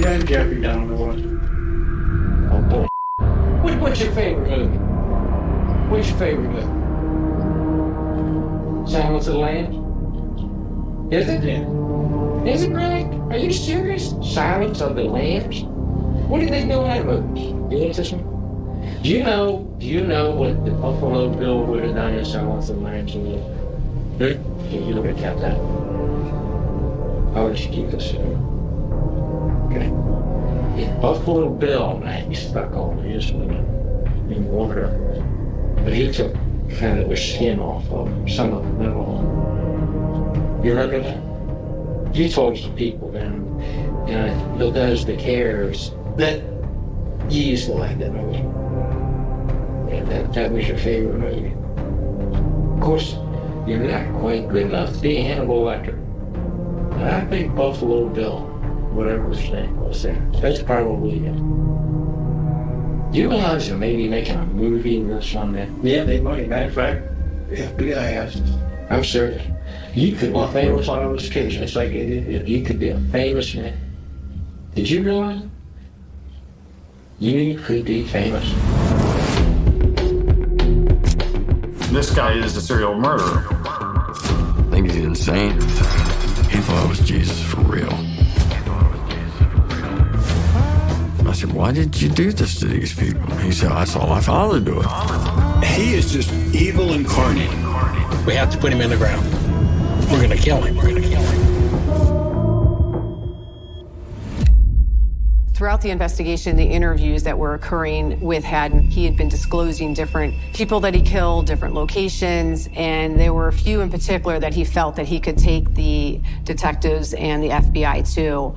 had Jeffrey Dahmer was. Oh, bull. What's your favorite movie? What's your favorite movie? Silence of the Lambs? Is it? Yeah. Is it really? Are you serious? Silence of the Lambs? What did they do in that movie? You interested? Do you know what the Buffalo Bill would have done in Silence of the Lambs? Can you look at that? How would you keep this in? Okay. If Buffalo Bill, man, he stuck on his in water, but he took kind of the skin off of some of the middle. You remember that? You told some people then, those the cares that you used to like that movie. And that was your favorite movie. Of course, you're not quite good enough to be Hannibal Lecter. But I think Buffalo Bill, whatever his name was there, that's probably it. Do you realize they're maybe making a movie or something? Yeah, they might. Matter of fact, the FBI asked us. I'm serious. You could be famous on those occasions. It's like You could be a famous man. Did you realize it? You could be famous. This guy is a serial murderer. I think he's insane. He thought it was Jesus for real. I said, why did you do this to these people? He said, I saw my father do it. He is just evil incarnate. We have to put him in the ground. We're gonna kill him. Throughout the investigation, the interviews that were occurring with Haddon, he had been disclosing different people that he killed, different locations, and there were a few in particular that he felt that he could take the detectives and the FBI to.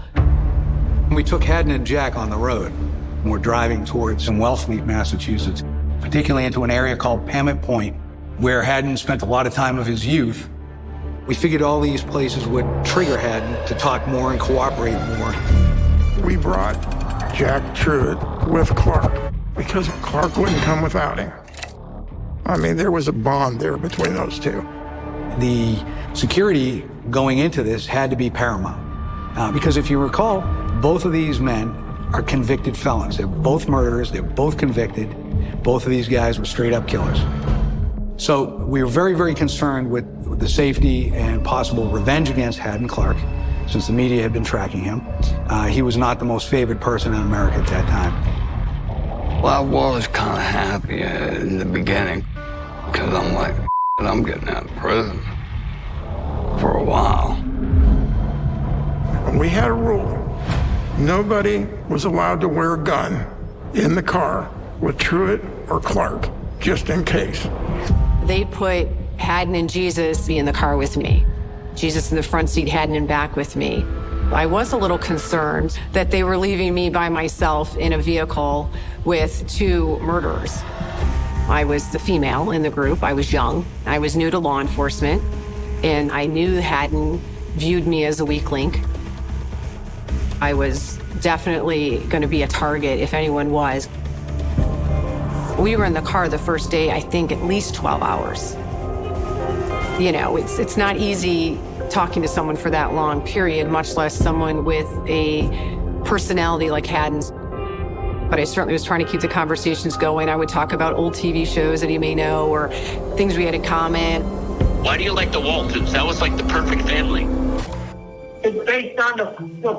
We took Haddon and Jack on the road. We're driving towards Wellfleet, Massachusetts, particularly into an area called Pammit Point, where Haddon spent a lot of time of his youth. We figured all these places would trigger Haddon to talk more and cooperate more. We brought Jack Truitt with Clark because Clark wouldn't come without him. I mean, there was a bond there between those two. The security going into this had to be paramount. Because if you recall, both of these men are convicted felons. They're both murderers, they're both convicted. Both of these guys were straight up killers. So we were very, very concerned with the safety and possible revenge against Haddon Clark, since the media had been tracking him. He was not the most favored person in America at that time. Well, I was kind of happy in the beginning, because I'm like, I'm getting out of prison for a while. We had a rule. Nobody was allowed to wear a gun in the car with Truitt or Clark, just in case. They put Haddon and Jesus in the car with me. Jesus in the front seat, Haddon in back with me. I was a little concerned that they were leaving me by myself in a vehicle with two murderers. I was the female in the group. I was young. I was new to law enforcement. And I knew Haddon viewed me as a weak link. I was definitely going to be a target if anyone was. We were in the car the first day, I think, at least 12 hours. You know, it's not easy talking to someone for that long period, much less someone with a personality like Haddon's. But I certainly was trying to keep the conversations going. I would talk about old TV shows that he may know or things we had in common. Why do you like the Waltons? That was like the perfect family. It's based on the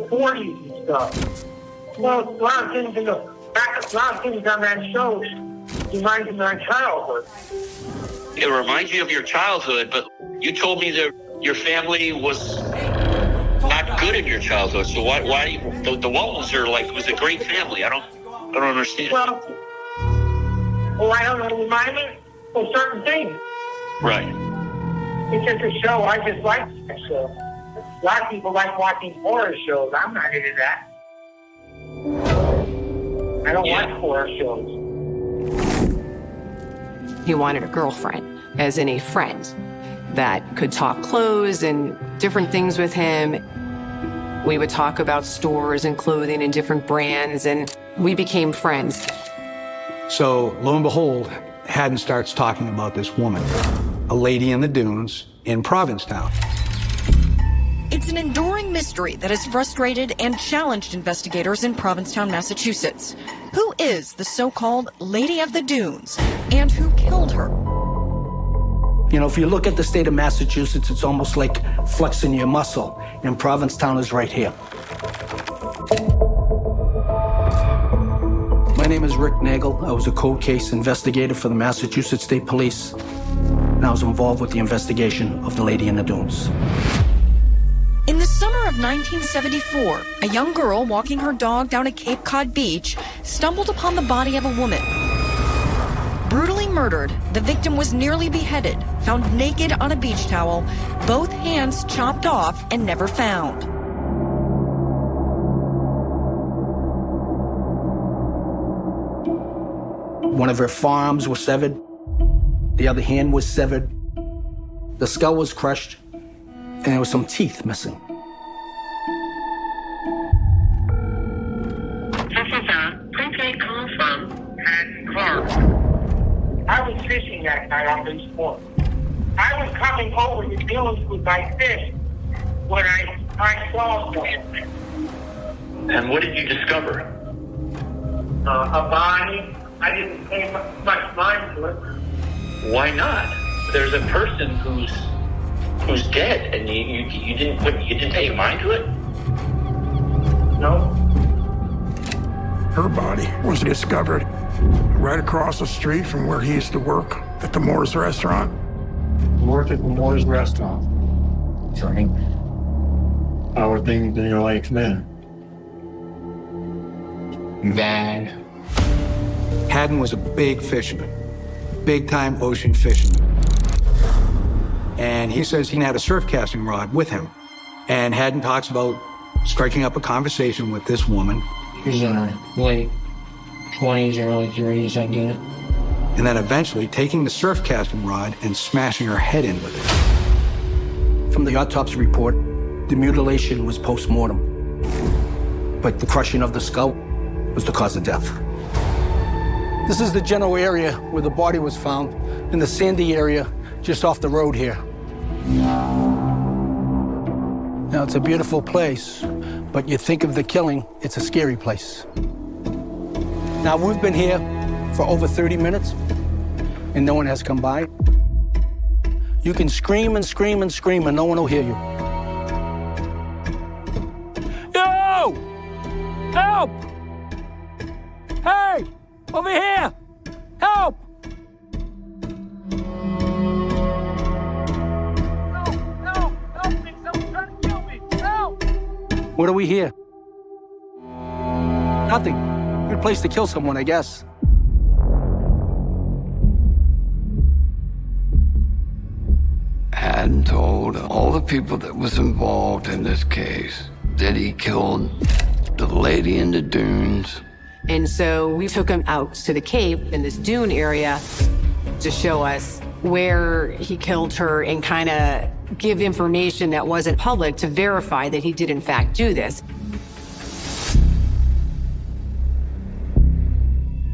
40s and stuff. Well, a lot of things on that show reminds me of my childhood. It reminds you of your childhood, but you told me that your family was not good in your childhood. So why the Waltons are like, it was a great family. I don't understand. Well, I don't know, remind me of certain things. Right. It's just a show. I just like that show. A lot of people like watching horror shows. I'm not into that. I don't watch horror shows. He wanted a girlfriend, as in a friend, that could talk clothes and different things with him. We would talk about stores and clothing and different brands, and we became friends. So, lo and behold, Haddon starts talking about this woman, a lady in the dunes in Provincetown. It's It's an enduring mystery that has frustrated and challenged investigators in Provincetown, Massachusetts. Who is the so-called Lady of the Dunes, and who killed her? You know, if you look at the state of Massachusetts, it's almost like flexing your muscle, and Provincetown is right here. My name is Rick Nagel. I was a cold case investigator for the Massachusetts State Police, and I was involved with the investigation of the Lady in the Dunes. In the summer of 1974, a young girl walking her dog down a Cape Cod beach stumbled upon the body of a woman. Brutally murdered, the victim was nearly beheaded, found naked on a beach towel, both hands chopped off and never found. One of her forearms was severed. The other hand was severed. The skull was crushed, and there was some teeth missing. This is a prepaid call from Haddon Clark. I was fishing that night on this point. I was coming over to dealings with my fish when I saw something. And what did you discover? A body. I didn't pay much mind to it. Why not? There's a person who's dead, and you didn't pay mind to it? No. Her body was discovered right across the street from where he used to work at the Moore's restaurant. Worked at the Moore's restaurant. Sorry. How are things in your life then? Bad. Haddon was a big fisherman, big-time ocean fisherman. And he says he had a surf casting rod with him. And Haddon talks about striking up a conversation with this woman. She's in her late 20s, early 30s, I get it. And then eventually taking the surf casting rod and smashing her head in with it. From the autopsy report, the mutilation was post-mortem, but the crushing of the skull was the cause of death. This is the general area where the body was found, in the sandy area just off the road here. Now, it's a beautiful place, but you think of the killing, it's a scary place. Now, we've been here for over 30 minutes, and no one has come by. You can scream and scream and scream, and no one will hear you. Yo! Help! Hey! Over here! Help! Help! Help me! Someone's trying to kill me! Help! What do we hear? Nothing. Good place to kill someone, I guess. Haddon told all the people that was involved in this case that he killed the Lady in the Dunes. And so we took him out to the Cape in this dune area to show us where he killed her and kind of give information that wasn't public to verify that he did in fact do this.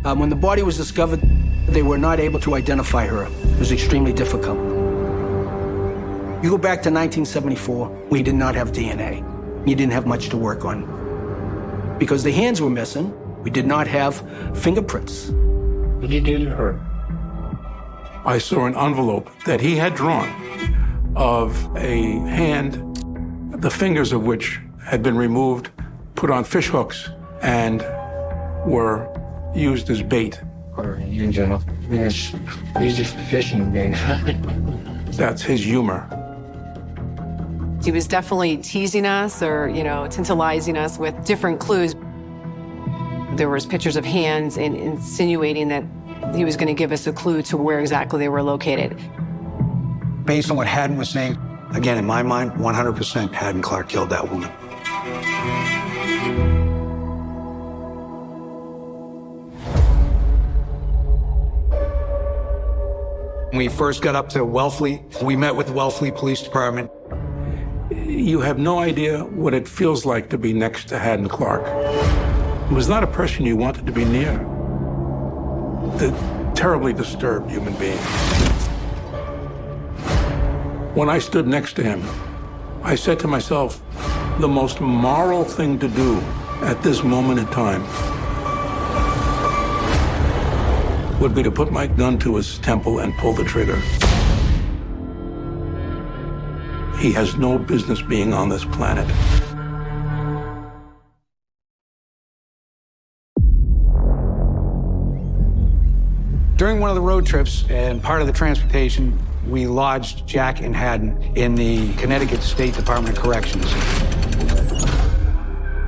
When the body was discovered, they were not able to identify her. It was extremely difficult. You go back to 1974, we did not have DNA. You didn't have much to work on. Because the hands were missing, we did not have fingerprints. What did you do to her? I saw an envelope that he had drawn of a hand, the fingers of which had been removed, put on fish hooks, and were used as bait. Or in general, he's just fishing bait. That's his humor. He was definitely teasing us or, tantalizing us with different clues. There was pictures of hands and insinuating that he was going to give us a clue to where exactly they were located. Based on what Haddon was saying, again, in my mind, 100% Haddon Clark killed that woman. When we first got up to Wellfleet, we met with the Wellfleet Police Department. You have no idea what it feels like to be next to Haddon Clark. It was not a person you wanted to be near. A terribly disturbed human being. When I stood next to him, I said to myself, the most moral thing to do at this moment in time would be to put my gun to his temple and pull the trigger. He has no business being on this planet. During one of the road trips and part of the transportation, we lodged Jack and Haddon in the Connecticut State Department of Corrections.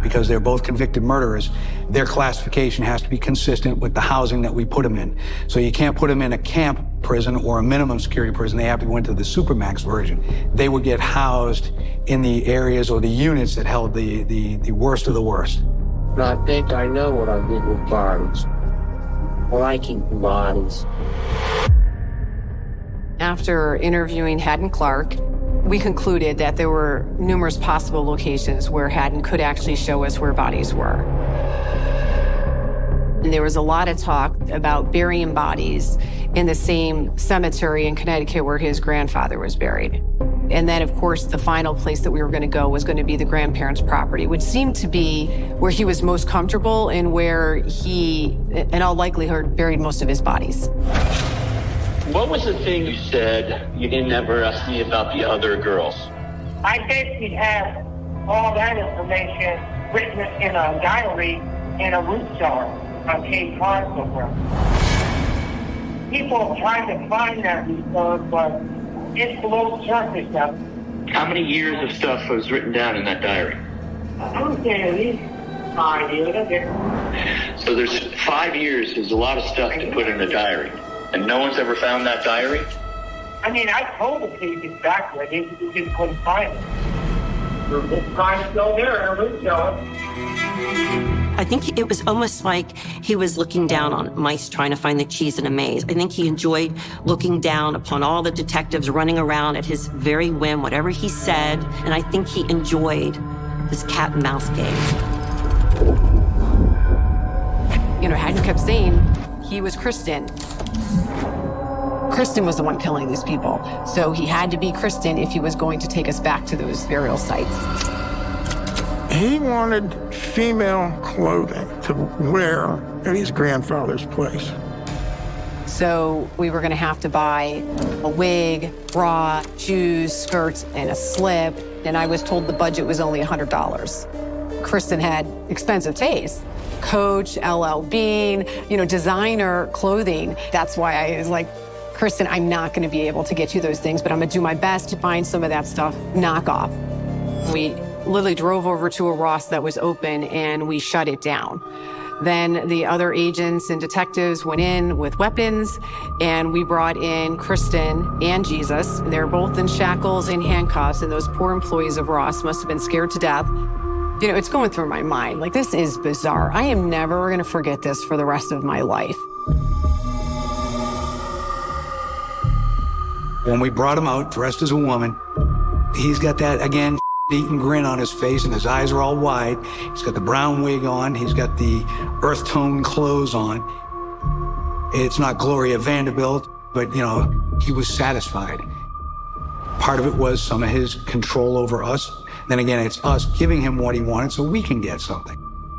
Because they're both convicted murderers, their classification has to be consistent with the housing that we put them in. So you can't put them in a camp prison or a minimum security prison. They have to go into the Supermax version. They would get housed in the areas or the units that held the worst of the worst. I think I know what I did with bodies. Liking bodies. After interviewing Haddon Clark, we concluded that there were numerous possible locations where Haddon could actually show us where bodies were. And there was a lot of talk about burying bodies in the same cemetery in Connecticut where his grandfather was buried. And then, of course, the final place that we were going to go was going to be the grandparents' property, which seemed to be where he was most comfortable and where he, in all likelihood, buried most of his bodies. What was the thing you said you didn't ever ask me about the other girls? I basically have all that information written in a diary in a root cellar on Cape Cod somewhere. People have tried to find that resource, but it's below the surface now. How many years of stuff was written down in that diary? I would say at least 5 years. So there's 5 years is a lot of stuff to put in a diary. And no one's ever found that diary? I mean, I told the police exactly. They just couldn't find it. The guy's still there in a root cellar. I think it was almost like he was looking down on mice trying to find the cheese in a maze. I think he enjoyed looking down upon all the detectives running around at his very whim, whatever he said, and I think he enjoyed this cat and mouse game. You know, Haddon kept saying he was Kristen. Kristen was the one killing these people, so he had to be Kristen if he was going to take us back to those burial sites. He wanted female clothing to wear at his grandfather's place. So we were going to have to buy a wig, bra, shoes, skirts, and a slip. And I was told the budget was only $100. Kristen had expensive taste. Coach, LL Bean, designer clothing. That's why I was like, Kristen, I'm not going to be able to get you those things, but I'm going to do my best to find some of that stuff knockoff. We literally drove over to a Ross that was open and we shut it down. Then the other agents and detectives went in with weapons and we brought in Kristen and Jesus. They're both in shackles and handcuffs, and those poor employees of Ross must have been scared to death. It's going through my mind. Like, this is bizarre. I am never going to forget this for the rest of my life. When we brought him out, dressed as a woman, he's got that, again, eaten grin on his face, and his eyes are all wide. He's got the brown wig on. He's got the earth tone clothes on. It's not Gloria Vanderbilt, but, he was satisfied. Part of it was some of his control over us. Then again, it's us giving him what he wanted so we can get something.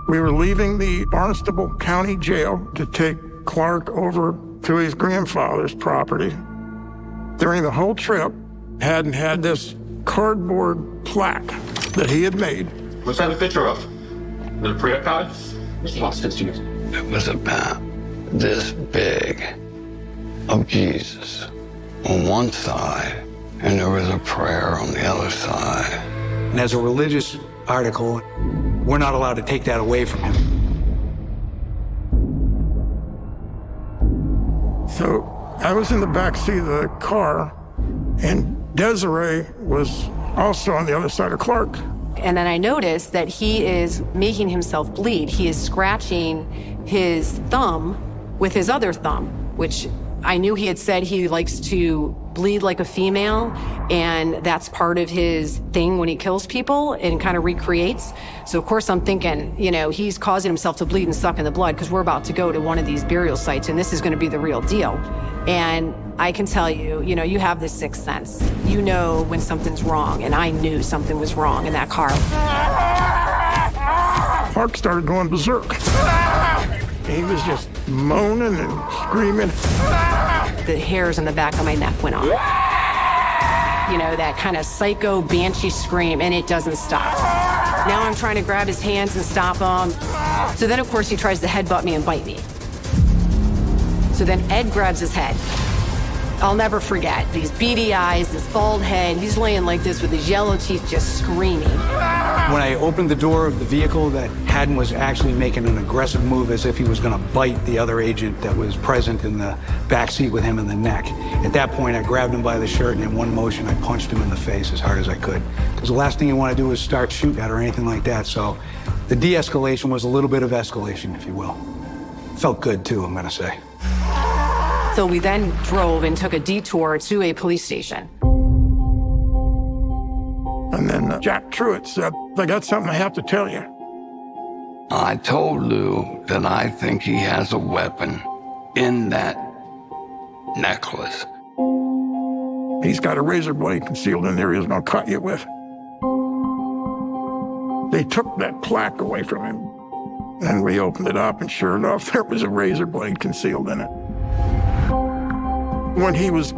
We were leaving the Barnstable County Jail to take Clark over to his grandfather's property. During the whole trip, Haddon had this cardboard plaque that he had made. What's that a picture of? The prayer card? It was about this big of Jesus on one side, and there was a prayer on the other side. And as a religious article, we're not allowed to take that away from him. So I was in the back seat of the car, and Desiree was also on the other side of Clark. And then I noticed that he is making himself bleed. He is scratching his thumb with his other thumb, which I knew he had said he likes to bleed like a female, and that's part of his thing when he kills people and kind of recreates. So of course I'm thinking, you know, he's causing himself to bleed and suck in the blood because we're about to go to one of these burial sites and this is going to be the real deal. And I can tell you, you know, you have this sixth sense. You know when something's wrong, and I knew something was wrong in that car. Clark started going berserk. He was just moaning and screaming. The hairs on the back of my neck went on. You know, that kind of psycho banshee scream, and it doesn't stop. Now I'm trying to grab his hands and stop him. So then, of course, he tries to headbutt me and bite me. So then Ed grabs his head. I'll never forget these beady eyes, this bald head. He's laying like this with his yellow teeth just screaming. When I opened the door of the vehicle, that Haddon was actually making an aggressive move as if he was going to bite the other agent that was present in the back seat with him in the neck. At that point, I grabbed him by the shirt, and in one motion, I punched him in the face as hard as I could. Because the last thing you want to do is start shooting at or anything like that. So the de-escalation was a little bit of escalation, if you will. Felt good, too, I'm going to say. So we then drove and took a detour to a police station. And then Jack Truitt said, I got something I have to tell you. I told Lou that I think he has a weapon in that necklace. He's got a razor blade concealed in there he's going to cut you with. They took that plaque away from him. And we opened it up, and sure enough, there was a razor blade concealed in it. When he was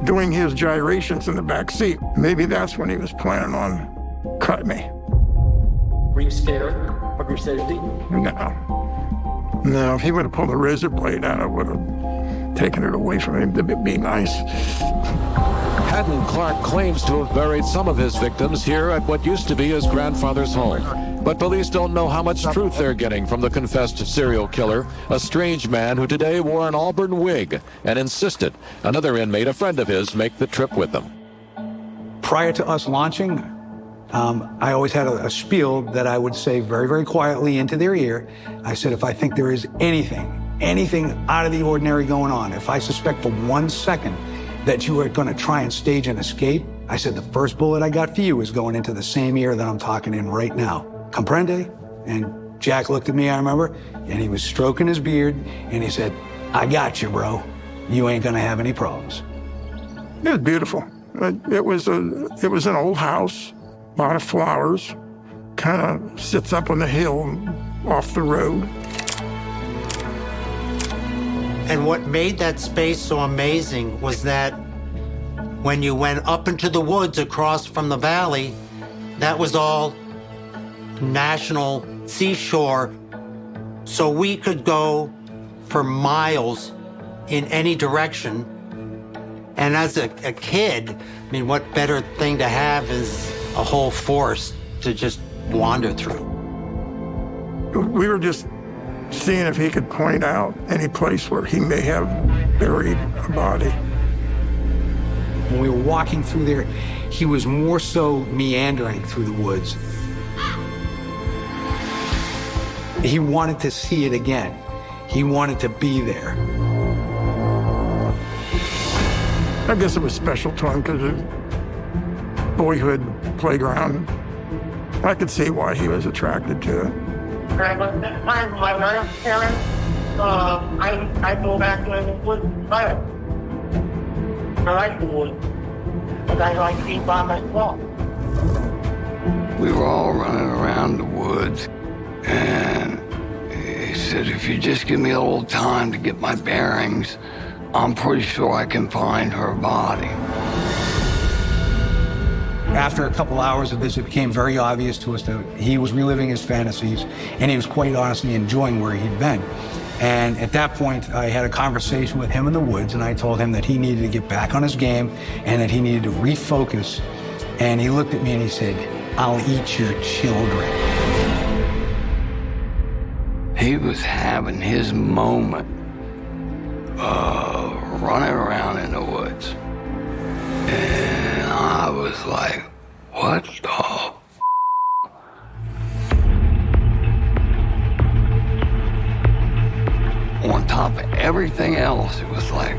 doing his gyrations in the back seat, maybe that's when he was planning on cutting me. Were you scared of your safety? No. No, if he would have pulled a razor blade out, I would have taken it away from him. It'd be nice. Haddon Clark claims to have buried some of his victims here at what used to be his grandfather's home. But police don't know how much truth they're getting from the confessed serial killer, a strange man who today wore an auburn wig and insisted another inmate, a friend of his, make the trip with them. Prior to us launching, I always had a spiel that I would say very, very quietly into their ear. I said, if I think there is anything out of the ordinary going on, if I suspect for 1 second that you are going to try and stage an escape, I said, the first bullet I got for you is going into the same ear that I'm talking in right now. Comprende? And Jack looked at me, I remember, and he was stroking his beard, and he said, I got you, bro. You ain't gonna have any problems. It was beautiful. It was an old house, a lot of flowers, kind of sits up on the hill off the road. And what made that space so amazing was that when you went up into the woods across from the valley, that was all national seashore, so we could go for miles in any direction. And as a kid, I mean, what better thing to have is a whole forest to just wander through. We were just seeing if he could point out any place where he may have buried a body. When we were walking through there, he was more so meandering through the woods. He wanted to see it again. He wanted to be there. I guess it was special to him because of boyhood playground. I could see why he was attracted to it. My grandparents, I go back to the woods better. I like the woods, but I like being by myself. We were all running around the woods, and he said, if you just give me a little time to get my bearings, I'm pretty sure I can find her body. After a couple hours of this, it became very obvious to us that he was reliving his fantasies, and he was quite honestly enjoying where he'd been. And at that point, I had a conversation with him in the woods, and I told him that he needed to get back on his game and that he needed to refocus. And he looked at me and he said, I'll eat your children. He was having his moment of running around in the woods. And I was like, what the? On top of everything else, it was like,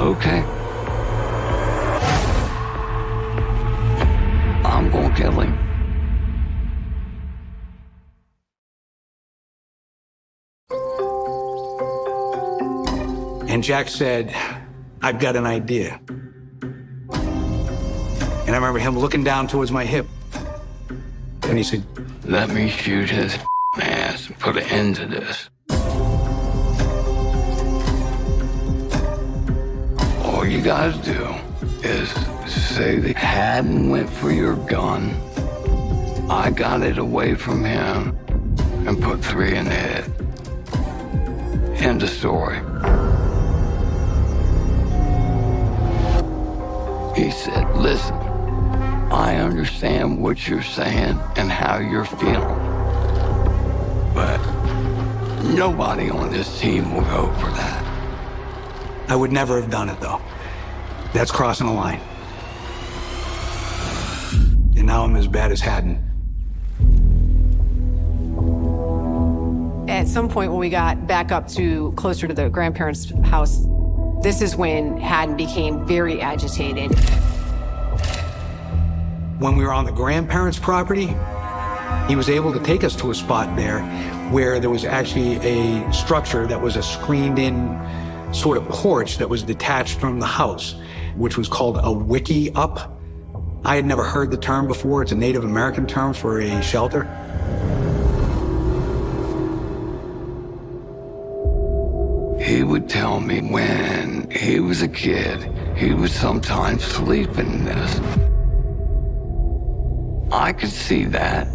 okay, And Jack said, I've got an idea. And I remember him looking down towards my hip. And he said, let me shoot his ass and put an end to this. All you guys do is say that Haddon went for your gun, I got it away from him, and put 3 in the head. End of story. He said, listen, I understand what you're saying and how you're feeling, but nobody on this team will go for that. I would never have done it, though. That's crossing a line. And now I'm as bad as Haddon. At some point when we got back up to closer to the grandparents' house, this is when Haddon became very agitated. When we were on the grandparents' property, he was able to take us to a spot there where there was actually a structure that was a screened-in sort of porch that was detached from the house, which was called a wickie-up. I had never heard the term before. It's a Native American term for a shelter. He would tell me when he was a kid, he would sometimes sleep in this. I could see that.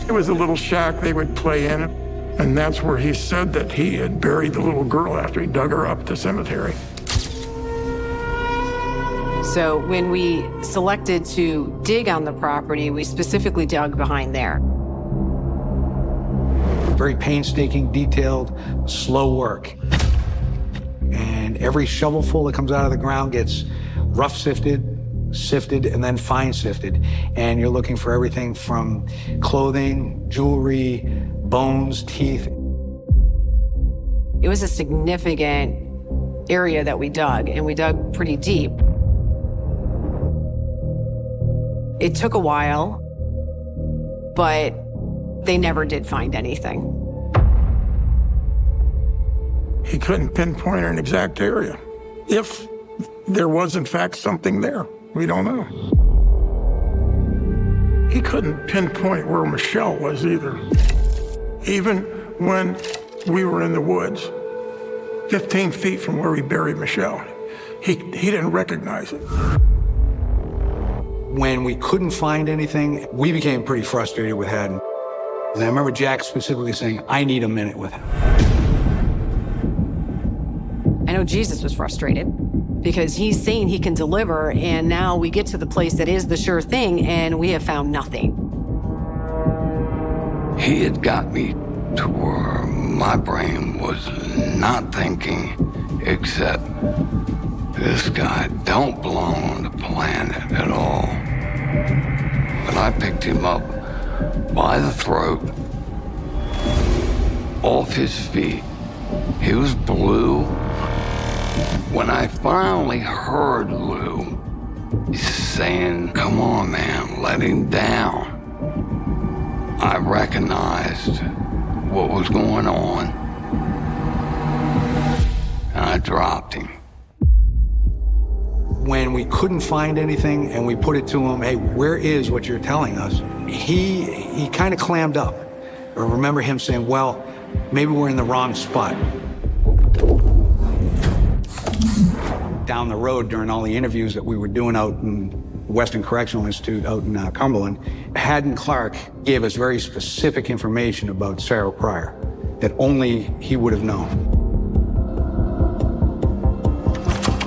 It was a little shack they would play in, and that's where he said that he had buried the little girl after he dug her up at the cemetery. So when we selected to dig on the property, we specifically dug behind there. Very painstaking, detailed, slow work. And every shovelful that comes out of the ground gets rough sifted, and then fine sifted. And you're looking for everything from clothing, jewelry, bones, teeth. It was a significant area that we dug, and we dug pretty deep. It took a while, but they never did find anything. He couldn't pinpoint an exact area. If there was, in fact, something there, we don't know. He couldn't pinpoint where Michelle was either. Even when we were in the woods, 15 feet from where we buried Michelle, he didn't recognize it. When we couldn't find anything, we became pretty frustrated with Haddon. And I remember Jack specifically saying, I need a minute with him. I know Jesus was frustrated because he's saying he can deliver, and now we get to the place that is the sure thing, and we have found nothing. He had got me to where my brain was not thinking except this guy don't belong on the planet at all. But I picked him up by the throat, off his feet. He was blue. When I finally heard Lou saying, come on, man, let him down, I recognized what was going on, and I dropped him. When we couldn't find anything and we put it to him, hey, where is what you're telling us? He kind of clammed up. I remember him saying, well, maybe we're in the wrong spot. Down the road during all the interviews that we were doing out in Western Correctional Institute out in Cumberland, Haddon Clark gave us very specific information about Sarah Pryor that only he would have known.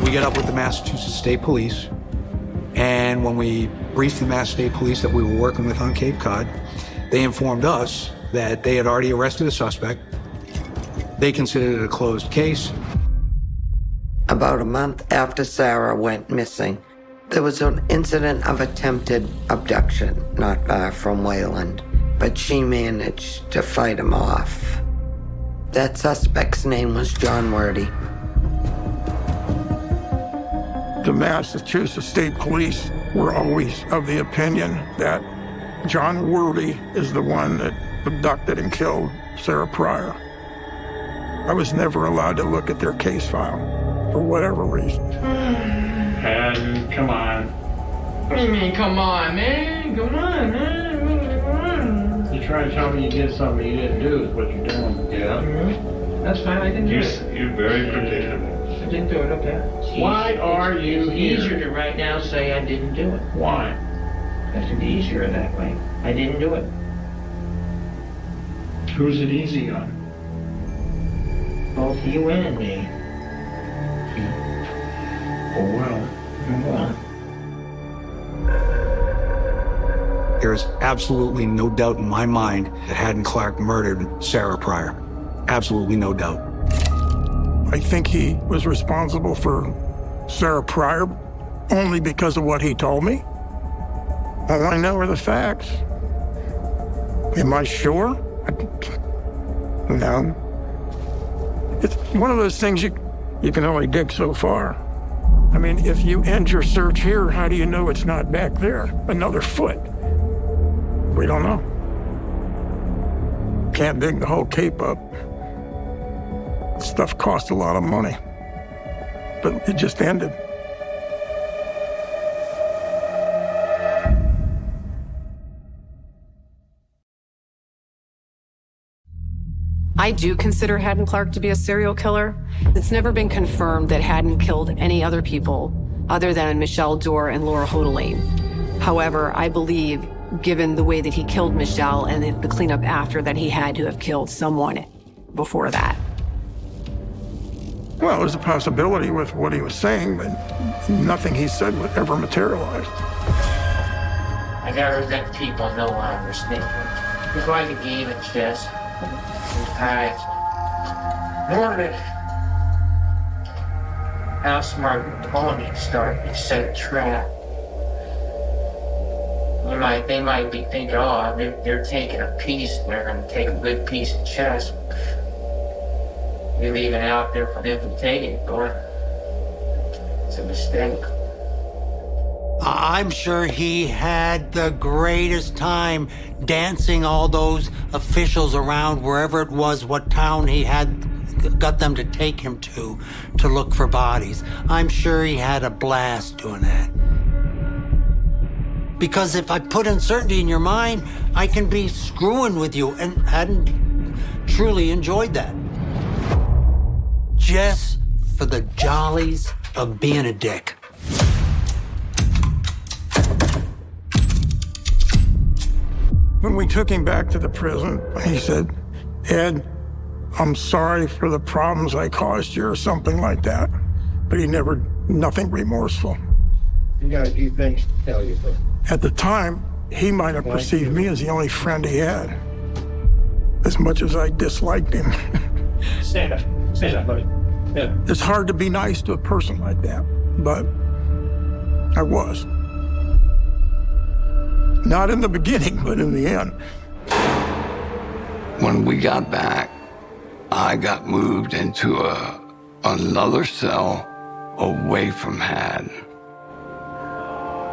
We got up with the Massachusetts State Police, and when we briefed the Mass State Police that we were working with on Cape Cod, they informed us that they had already arrested a suspect. They considered it a closed case. About a month after Sarah went missing, there was an incident of attempted abduction not far from Wayland, but she managed to fight him off. That suspect's name was John Werde. The Massachusetts State Police were always of the opinion that John Werde is the one that abducted and killed Sarah Pryor. I was never allowed to look at their case file for whatever reason. Hadden, come on. What do you mean, come on, man? Come on, man. Come on. You try to tell me you did something you didn't do is what you're doing. Yeah. That's fine, I didn't do it. You're very predictable. I didn't do it, okay. Why are you here? It's easier to right now say I didn't do it. Why? That's easier that way. I didn't do it. Who's it easy on? Both you and me. Oh, well. There's absolutely no doubt in my mind that Haddon Clark murdered Sarah Pryor. Absolutely no doubt. I think he was responsible for Sarah Pryor only because of what he told me. All I know are the facts. Am I sure? No. It's one of those things you can only dig so far. I mean, if you end your search here, how do you know it's not back there? Another foot. We don't know. Can't dig the whole Cape up. Stuff cost a lot of money. But it just ended. I do consider Haddon Clark to be a serial killer. It's never been confirmed that Haddon killed any other people other than Michelle Dorr and Laura Hodelane. However, I believe, given the way that he killed Michelle and the cleanup after, that he had to have killed someone before that. Well, there's a possibility with what he was saying, but nothing he said would ever materialize. I gotta let people know I'm respectful. It's like a game of chess. Alright. Normally, how smart opponents start to set a trap. They might be thinking, oh, they're taking a piece, they're gonna take a good piece of chess. You're leaving it out there for them to take it, boy. It's a mistake. I'm sure he had the greatest time dancing all those officials around wherever it was, what town he had got them to take him to look for bodies. I'm sure he had a blast doing that. Because if I put uncertainty in your mind, I can be screwing with you, and hadn't truly enjoyed that. Just for the jollies of being a dick. When we took him back to the prison, he said, Ed, I'm sorry for the problems I caused you, or something like that. But he never, nothing remorseful. You got a few things to tell you, but... At the time, he might have perceived me as the only friend he had. As much as I disliked him. Stand up, buddy. Yeah. It's hard to be nice to a person like that, but I was. Not in the beginning, but in the end. When we got back, I got moved into another cell away from Haddon.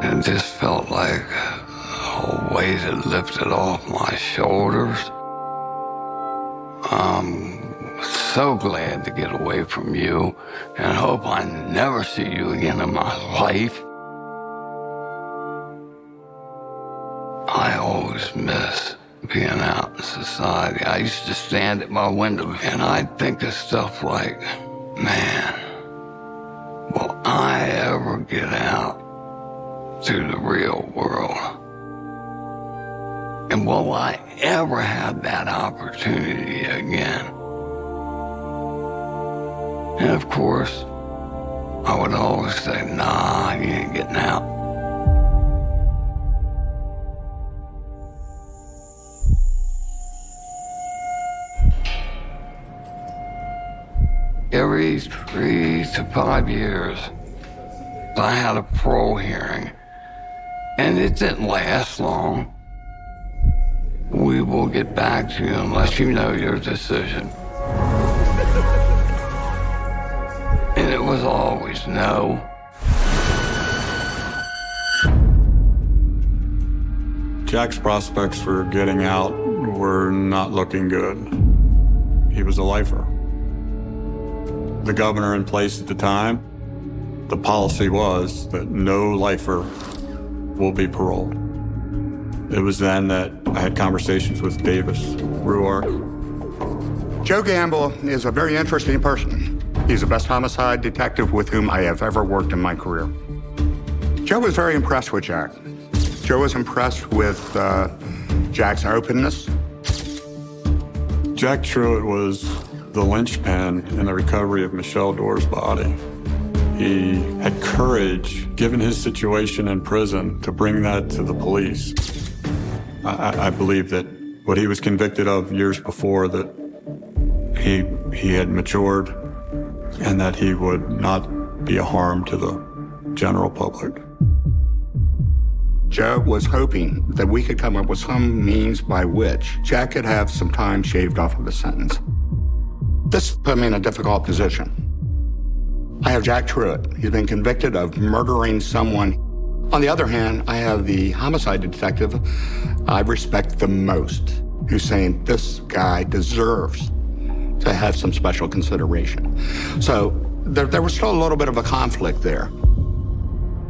And it just felt like a weight had lifted off my shoulders. I'm so glad to get away from you and hope I never see you again in my life. I always miss being out in society. I used to stand at my window and I'd think of stuff like, man, will I ever get out to the real world? And will I ever have that opportunity again? And of course, I would always say, nah, you ain't getting out. Every 3 to 5 years, I had a parole hearing, and it didn't last long. We will get back to you unless you know your decision. And it was always no. Jack's prospects for getting out were not looking good. He was a lifer. the governor in place at the time, the policy was that no lifer will be paroled. It was then that I had conversations with Davis Ruark. Joe Gamble is a very interesting person. He's the best homicide detective with whom I have ever worked in my career. Joe was very impressed with Jack. Joe was impressed with Jack's openness. Jack Truitt was the linchpin in the recovery of Michelle Doerr's body. He had courage, given his situation in prison, to bring that to the police. I believe that what he was convicted of years before, that he had matured and that he would not be a harm to the general public. Joe was hoping that we could come up with some means by which Jack could have some time shaved off of his sentence. This put me in a difficult position. I have Jack Truitt. He's been convicted of murdering someone. On the other hand, I have the homicide detective I respect the most, who's saying this guy deserves to have some special consideration. So there was still a little bit of a conflict there.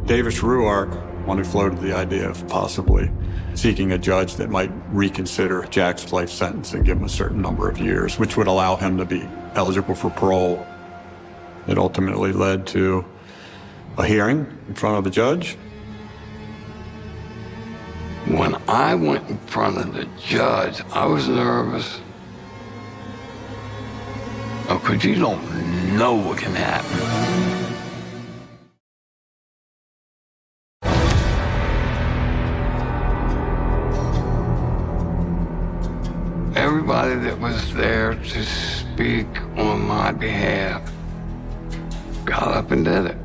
Davis Ruark, one who floated the idea of possibly seeking a judge that might reconsider Jack's life sentence and give him a certain number of years, which would allow him to be eligible for parole. It ultimately led to a hearing in front of a judge. When I went in front of the judge, I was nervous. Because you don't know what can happen. Everybody that was there to speak on my behalf got up and did it.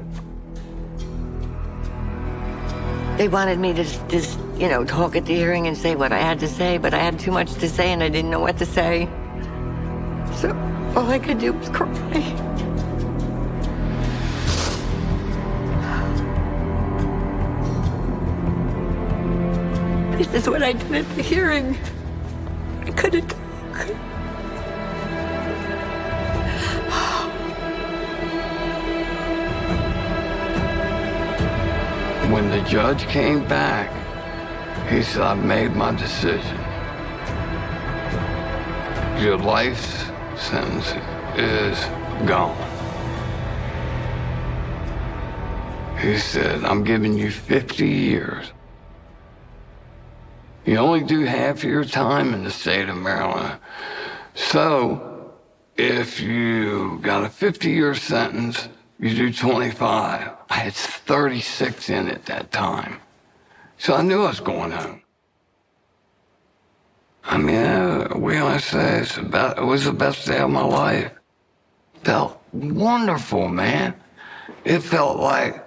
They wanted me to just, talk at the hearing and say what I had to say, but I had too much to say and I didn't know what to say. So all I could do was cry. This is what I did at the hearing. I couldn't talk. When the judge came back, he said, I've made my decision. Your life sentence is gone. He said, I'm giving you 50 years. You only do half your time in the state of Maryland. So, if you got a 50-year sentence, you do 25. I had 36 in at that time. So I knew I was going home. I mean, what can I say? It was the best day of my life. Felt wonderful, man. It felt like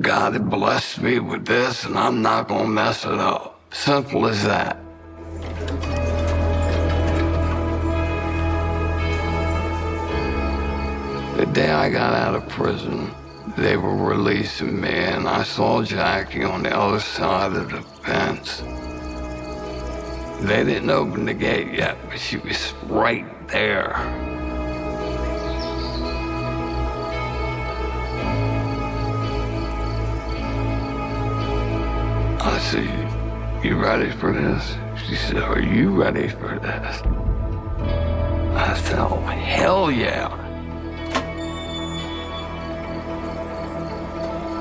God had blessed me with this and I'm not gonna mess it up. Simple as that. The day I got out of prison, they were releasing me, and I saw Jackie on the other side of the fence. They didn't open the gate yet, but she was right there. I said, you ready for this? She said, are you ready for this? I said, oh, hell yeah.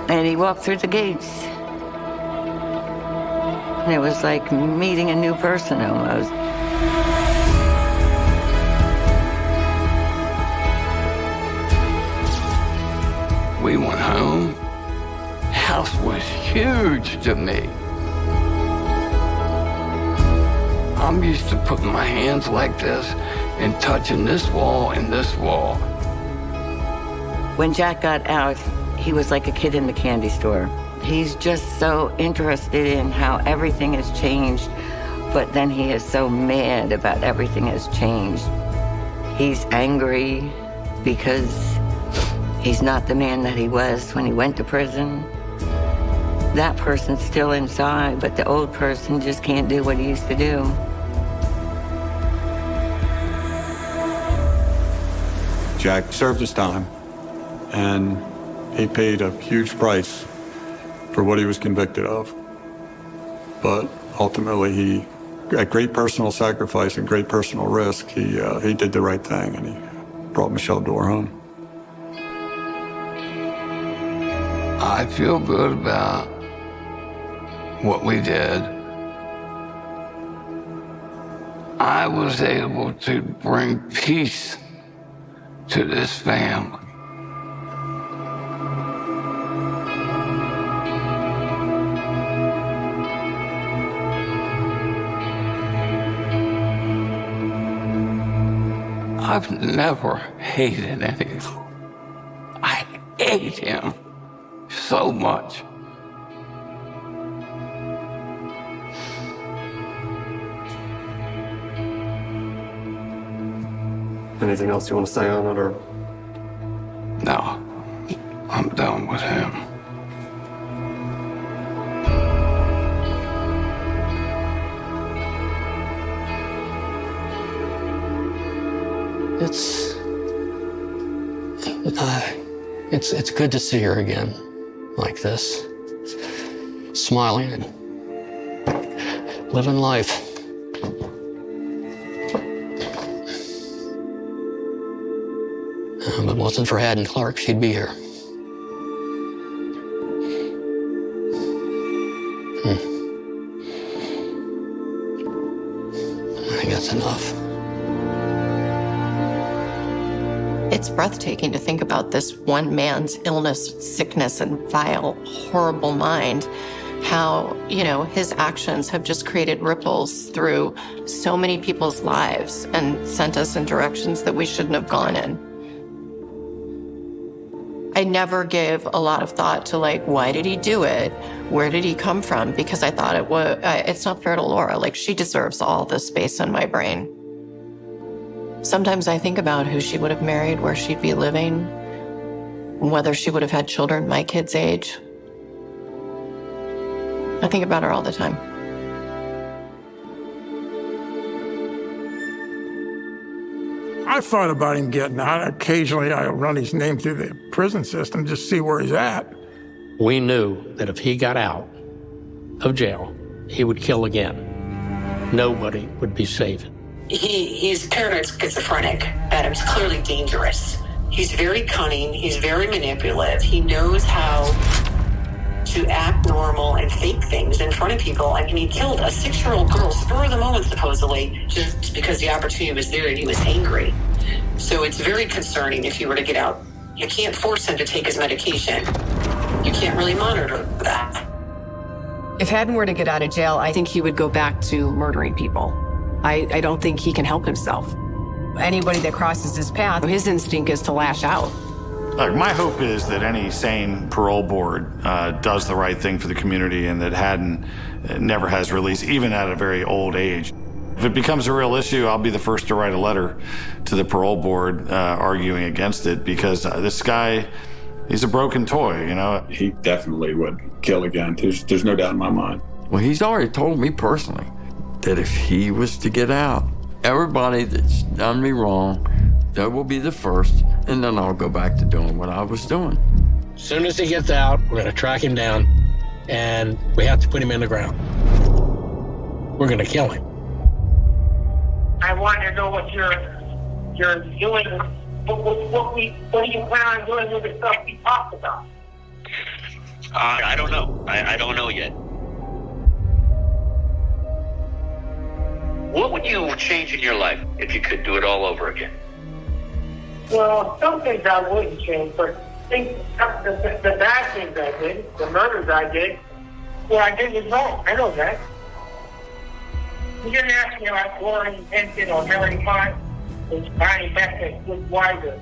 And he walked through the gates. And it was like meeting a new person almost. We went home. House was huge to me. I'm used to putting my hands like this and touching this wall and this wall. When Jack got out, he was like a kid in the candy store. He's just so interested in how everything has changed, but then he is so mad about everything has changed. He's angry because he's not the man that he was when he went to prison. That person's still inside, but the old person just can't do what he used to do. Jack served his time, and he paid a huge price for what he was convicted of. But ultimately, he, at great personal sacrifice and great personal risk, he did the right thing, and he brought Michelle Dorr home. I feel good about what we did. I was able to bring peace to this family. I've never hated anyone. I hate him so much. Anything else you want to say on it, or? No, I'm done with him. It's good to see her again, like this, smiling and living life. If it wasn't for Haddon Clark, she'd be here. I think that's enough. It's breathtaking to think about this one man's illness, sickness, and vile, horrible mind. How, his actions have just created ripples through so many people's lives and sent us in directions that we shouldn't have gone in. I never gave a lot of thought to why did he do it? Where did he come from? Because I thought it's not fair to Laura. She deserves all the space in my brain. Sometimes I think about who she would have married, where she'd be living, whether she would have had children my kid's age. I think about her all the time. I thought about him getting out. Occasionally, I'll run his name through the prison system just to see where he's at. We knew that if he got out of jail, he would kill again. Nobody would be safe. He's paranoid schizophrenic. Adam's clearly dangerous. He's very cunning. He's very manipulative. He knows how to act normal and fake things in front of people. I mean, he killed a 6-year-old girl, spur of the moment, supposedly, just because the opportunity was there and he was angry. So it's very concerning if he were to get out. You can't force him to take his medication. You can't really monitor that. If Haddon were to get out of jail, I think he would go back to murdering people. I don't think he can help himself. Anybody that crosses his path, his instinct is to lash out. Look, my hope is that any sane parole board does the right thing for the community and that Haddon never has release, even at a very old age. If it becomes a real issue, I'll be the first to write a letter to the parole board arguing against it, because this guy, he's a broken toy, He definitely would kill again. There's no doubt in my mind. Well, he's already told me personally that if he was to get out, everybody that's done me wrong, that will be the first, and then I'll go back to doing what I was doing. As soon as he gets out, we're going to track him down, and we have to put him in the ground. We're going to kill him. I want to know what you're doing. What do you plan on doing with the stuff we talked about? I don't know. I don't know yet. What would you change in your life if you could do it all over again? Well, some things I wouldn't change, but the bad things I did, the murders I did, I did was wrong. I know that. You didn't ask me about Laura Henson or Mary Pond. It's Bonnie Beckett with Wiser.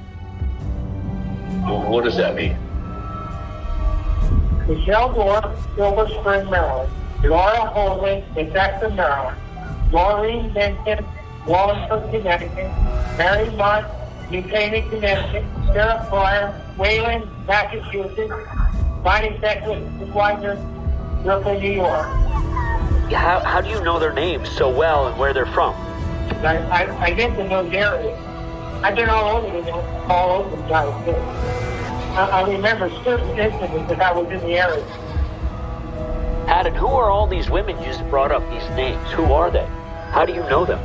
Well, what does that mean? Michelle Dorr, Silver Spring, Maryland. Laura Holman, Augusta, Maryland. Maureen Benson, Wallingford, Connecticut. Mary Mott, New Canaan, Connecticut. Sarah Fryer, Wayland, Massachusetts. Bonnie Beckett with Wiser, Brooklyn, New York. How do you know their names so well and where they're from? I get to know their I've been all over the United States. I remember certain incidents that I was in the area. Haddon, who are all these women you just brought up, these names? Who are they? How do you know them?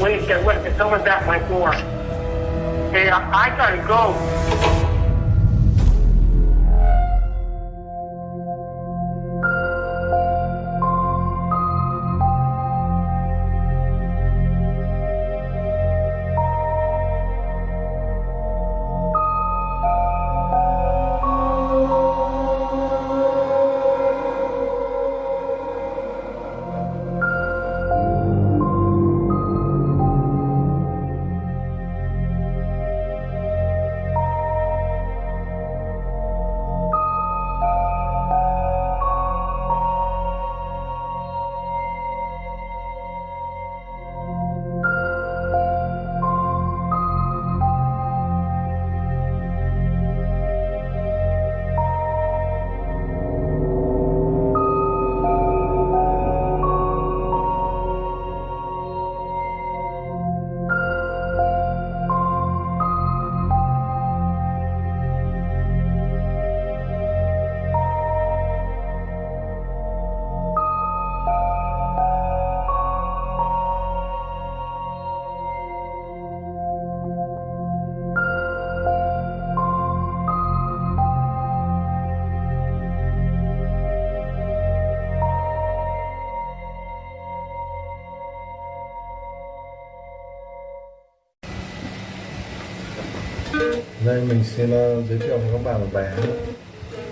Wait, someone's at my door. Hey, I gotta go. Đây mình xin giới thiệu với các bạn một bài hát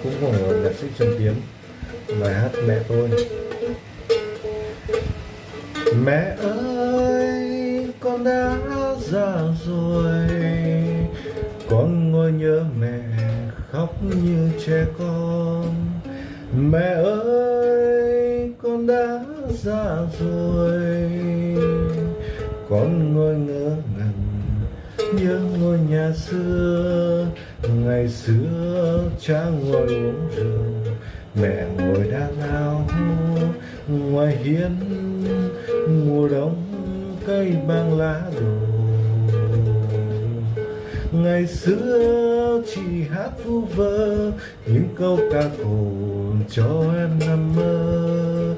cũng của nhạc sĩ Trần Tiến, bài hát Mẹ Tôi. Mẹ ơi, con đã già rồi, con ngồi nhớ mẹ khóc như trẻ con. Mẹ ơi, con đã già rồi, con ngồi ngỡ ngàng nhớ ngôi nhà xưa. Ngày xưa cha ngồi uống rượu, mẹ ngồi đan áo ngoài hiên. Mùa đông cây băng lá đổ, ngày xưa chị hát vu vơ những câu ca cổ cho em nằm mơ.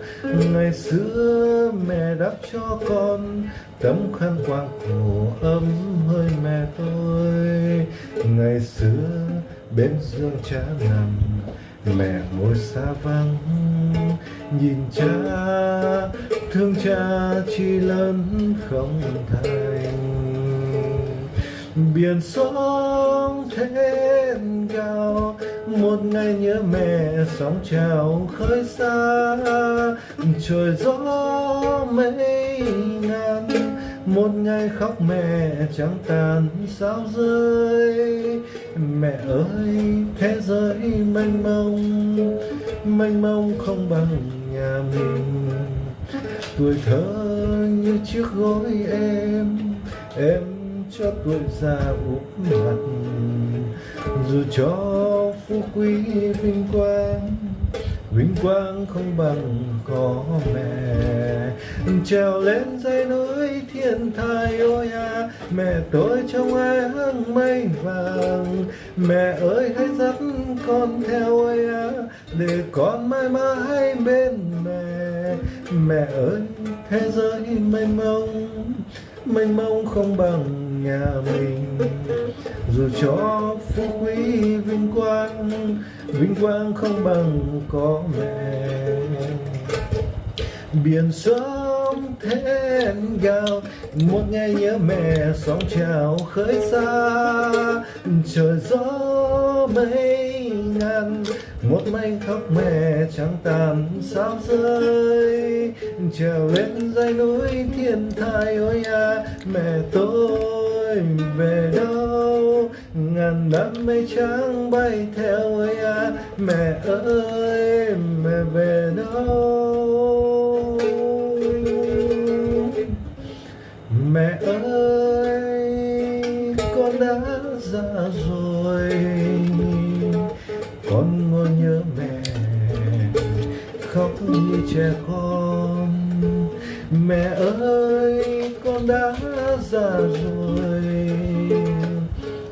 Ngày xưa mẹ đắp cho con tấm khăn quàng cổ ấm hơi mẹ tôi. Ngày xưa bên giường cha nằm, mẹ ngồi xa vắng nhìn cha, thương cha chi lớn không thành. Biển sóng thét gào, một ngày nhớ mẹ sóng trào khơi xa. Trời gió mây ngàn, một ngày khóc mẹ trắng tàn sao rơi. Mẹ ơi, thế giới mênh mông không bằng nhà mình. Tuổi thơ như chiếc gối em cho tuổi già úp mặt. Dù cho phú quý vinh quang không bằng có mẹ. Trèo lên dãy núi thiên thai ôi à, mẹ tôi trong áng mây vàng. Mẹ ơi hãy dắt con theo ôi à, để con mãi mãi bên mẹ. Mẹ ơi thế giới mênh mông không bằng nhà mình. Dù cho phú quý vinh quang không bằng có mẹ. Biển sóng thét gào, một ngày nhớ mẹ sóng trào khơi xa. Trời gió mây ngàn, một mây khóc mẹ trắng tàn sao rơi. Trèo lên dãy núi thiên thai ôi à, mẹ tôi về đâu? Ngàn đám mây trắng bay theo ôi à, mẹ ơi mẹ về đâu? Mẹ ơi, con đã già rồi, con ngồi nhớ mẹ khóc như trẻ con. Mẹ ơi, con đã xa rồi,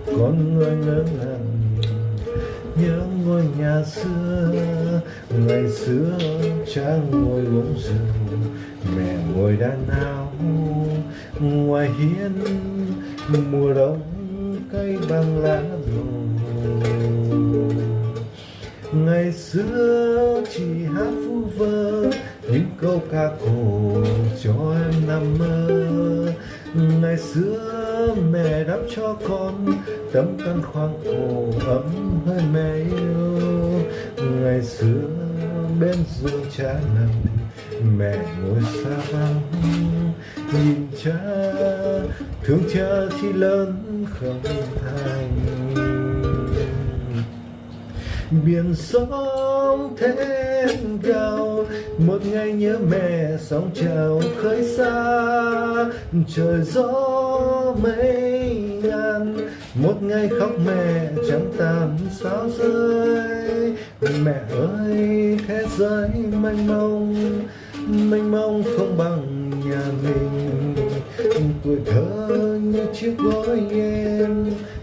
con người ngỡ ngàng nhớ ngôi nhà xưa. Ngày xưa cha ngồi uống rượu, mẹ ngồi đan áo ngoài hiên. Mùa đông cây bằng lá rụng, ngày xưa chỉ hát vu vơ những câu ca cổ cho em nằm mơ. Ngày xưa mẹ đắp cho con tấm khăn khoang cổ ấm hơi mẹ yêu. Ngày xưa bên giường cha nằm, mẹ ngồi xa vắng nhìn cha, thương cha khi lớn không thành. Biển sóng thêm cao, một ngày nhớ mẹ sóng trào khơi xa. Trời gió mây ngàn, một ngày khóc mẹ trắng tàn sao rơi. Mẹ ơi thế giới mênh mông không bằng nhà mình. Tuổi thơ như chiếc gối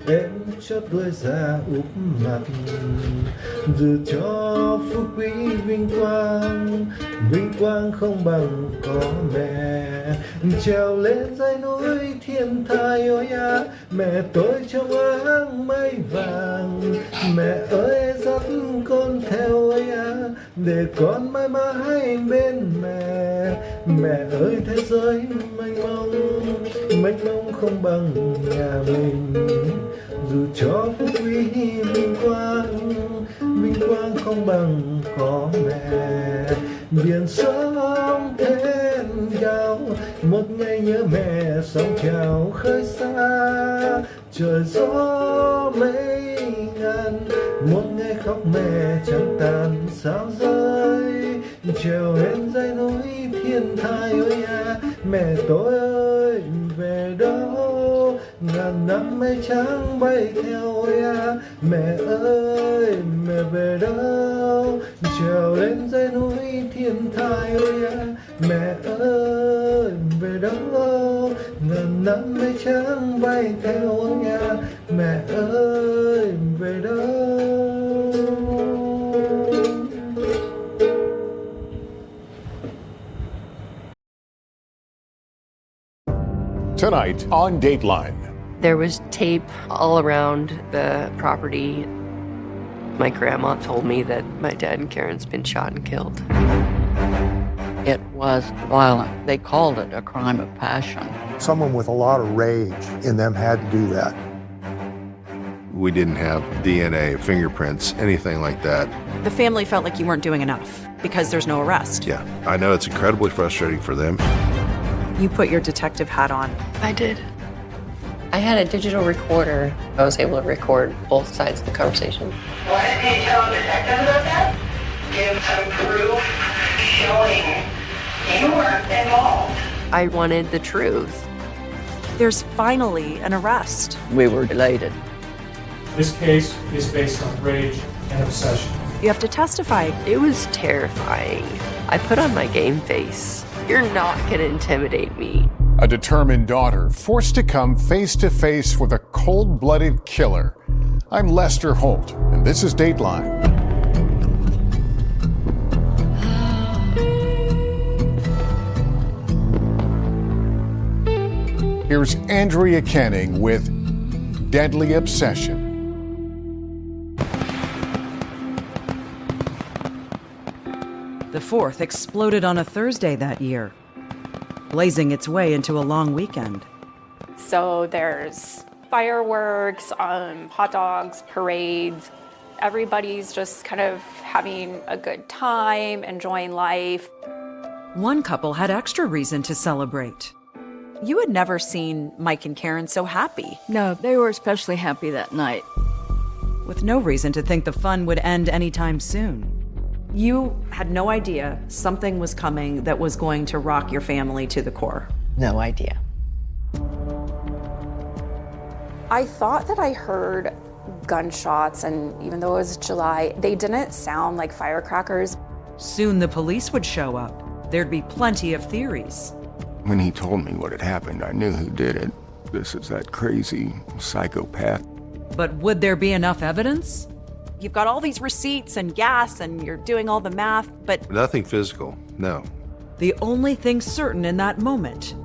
em cho đuôi già úp mặt. Dù cho phú quý vinh quang không bằng có mẹ. Trèo lên dãy núi thiên thai ôi à, mẹ tôi trong áng mây vàng. Mẹ ơi dắt con theo ôi à, để con mãi mãi bên mẹ. Mẹ ơi thế giới mênh mông không bằng nhà mình. Dù cho phú quý vinh quang không bằng có mẹ. Biển sóng thêm cao, một ngày nhớ mẹ sóng trào khơi xa. Trời gió mây ngàn, một ngày khóc mẹ trắng tàn sao rơi. Trèo lên dãy núi thiên thai ôi à, mẹ tôi ơi về đâu. Ngàn năm mây trắng bay theo ôi à, mẹ ơi mẹ về đâu. Trèo lên dãy núi thiên thai ôi à, mẹ ơi về đâu. Ngàn năm mây trắng bay theo ôi à, mẹ ơi về đâu. Tonight on Dateline. There was tape all around the property. My grandma told me that my dad and Karen's been shot and killed. It was violent. They called it a crime of passion. Someone with a lot of rage in them had to do that. We didn't have DNA, fingerprints, anything like that. The family felt like you weren't doing enough because there's no arrest. Yeah, I know it's incredibly frustrating for them. You put your detective hat on. I did. I had a digital recorder. I was able to record both sides of the conversation. Why didn't you tell a detective about that? Give some proof showing you weren't involved. I wanted the truth. There's finally an arrest. We were elated. This case is based on rage and obsession. You have to testify. It was terrifying. I put on my game face. You're not gonna intimidate me. A determined daughter forced to come face to face with a cold-blooded killer. I'm Lester Holt, and this is Dateline. Here's Andrea Canning with Deadly Obsession. The 4th exploded on a Thursday that year, blazing its way into a long weekend. So there's fireworks, hot dogs, parades. Everybody's just kind of having a good time, enjoying life. One couple had extra reason to celebrate. You had never seen Mike and Karen so happy. No, they were especially happy that night. With no reason to think the fun would end anytime soon. You had no idea something was coming that was going to rock your family to the core. No idea. I thought that I heard gunshots, and even though it was July, they didn't sound like firecrackers. Soon the police would show up. There'd be plenty of theories. When he told me what had happened, I knew who did it. this is that crazy psychopath. But would there be enough evidence? You've got all these receipts and gas and you're doing all the math, but Nothing physical, no. the only thing certain in that moment,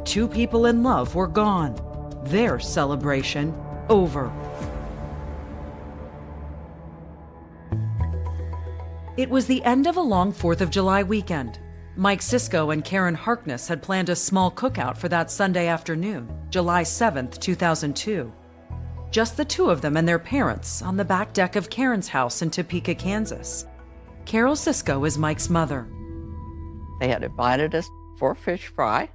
two people in love were gone. Their celebration over. It was the end of a long 4th of July weekend. Mike Sisko and Karen Harkness had planned a small cookout for that Sunday afternoon, July 7th, 2002. Just the two of them and their parents on the back deck of Karen's house in Topeka, Kansas. Carol Sisko is Mike's mother. They had invited us for a fish fry,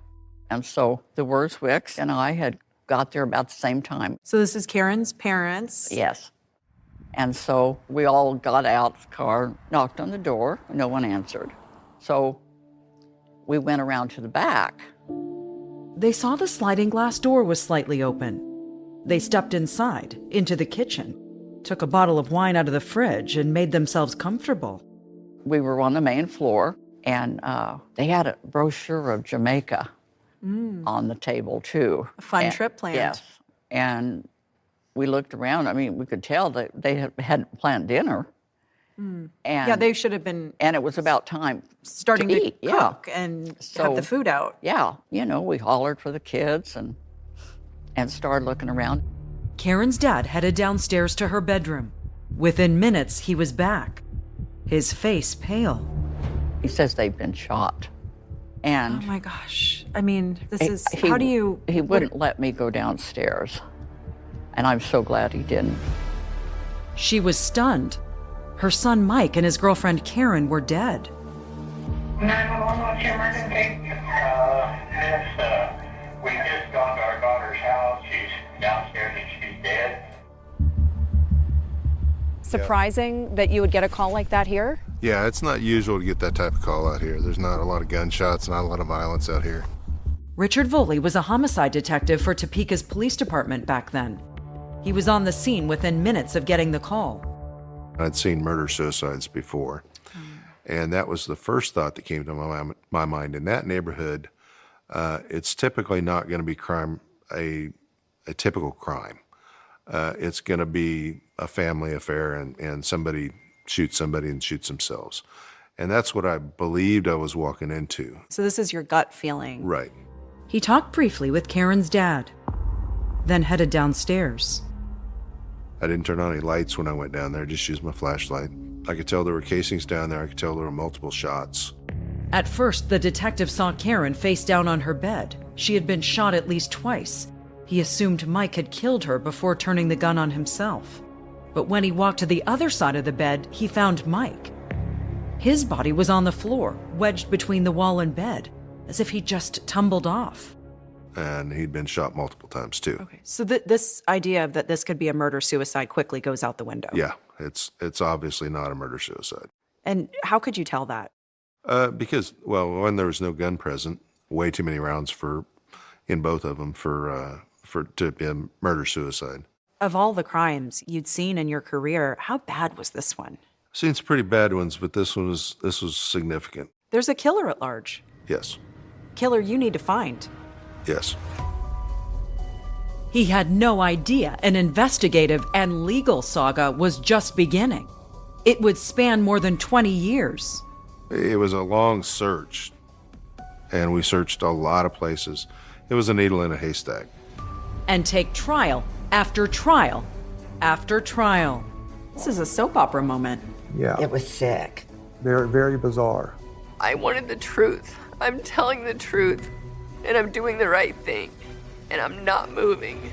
and so the Wurzwicks and I had got there about the same time. So this is Karen's parents? Yes. And so we all got out of the car, knocked on the door, no one answered. So we went around to the back. They saw the sliding glass door was slightly open. They stepped inside, into the kitchen, took a bottle of wine out of the fridge, and made themselves comfortable. We were on the main floor, and they had a brochure of Jamaica on the table, too. A fun trip planned. Yes. And we looked around. I mean, we could tell that they hadn't planned dinner. And, yeah, they should have been. And it was about time starting to eat. cook and have the food out. Yeah, you know, we hollered for the kids and started looking around. Karen's dad headed downstairs to her bedroom. Within minutes, he was back, his face pale. He says they've been shot. And oh my gosh. I mean, this is, how do you... He wouldn't let me go downstairs. And I'm so glad he didn't. She was stunned. Her son Mike and his girlfriend Karen were dead. 911, what's your emergency? We just gone to our daughter's house. She's downstairs and she's dead. Surprising that you would get a call like that here? Yeah, it's not usual to get that type of call out here. There's not a lot of gunshots, not a lot of violence out here. Richard Voley was a homicide detective for Topeka's police department back then. He was on the scene within minutes of getting the call. I'd seen murder-suicides before, and that was the first thought that came to my mind. In that neighborhood, it's typically not going to be a typical crime. It's going to be a family affair, and somebody shoots somebody and shoots themselves. And that's what I believed I was walking into. So this is your gut feeling. Right. He talked briefly with Karen's dad, then headed downstairs. I didn't turn on any lights when I went down there, just used my flashlight. I could tell there were casings down there. I could tell there were multiple shots. At first, the detective saw Karen face down on her bed. She had been shot at least twice. He assumed Mike had killed her before turning the gun on himself. But when he walked to the other side of the bed, he found Mike. His body was on the floor, wedged between the wall and bed, as if he'd just tumbled off. And he'd been shot multiple times, too. Okay, so this idea that this could be a murder-suicide quickly goes out the window. Yeah, it's obviously not a murder-suicide. And how could you tell that? Because, well, when there was no gun present, way too many rounds in both of them to be a murder-suicide. Of all the crimes you'd seen in your career, how bad was this one? I've seen some pretty bad ones, but this was significant. There's a killer at large. Yes. Killer you need to find. Yes. He had no idea an investigative and legal saga was just beginning. It would span more than 20 years. It was a long search, and we searched a lot of places. It was a needle in a haystack. And take trial after trial after trial. This is a soap opera moment. Yeah. It was sick. Very, very bizarre. I wanted the truth. I'm telling the truth. And I'm doing the right thing. And I'm not moving.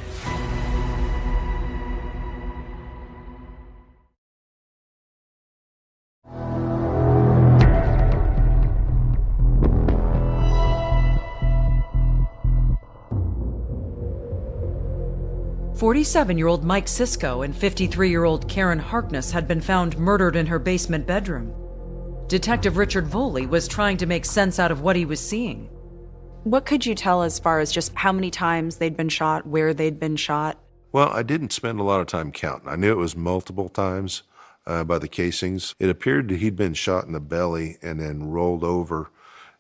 "47-year-old Mike Sisko and 53-year-old Karen Harkness had been found murdered in her basement bedroom. Detective Richard Voley was trying to make sense out of what he was seeing. What could you tell as far as just how many times they'd been shot, where they'd been shot? Well, I didn't spend a lot of time counting. I knew it was multiple times by the casings. It appeared that he'd been shot in the belly and then rolled over,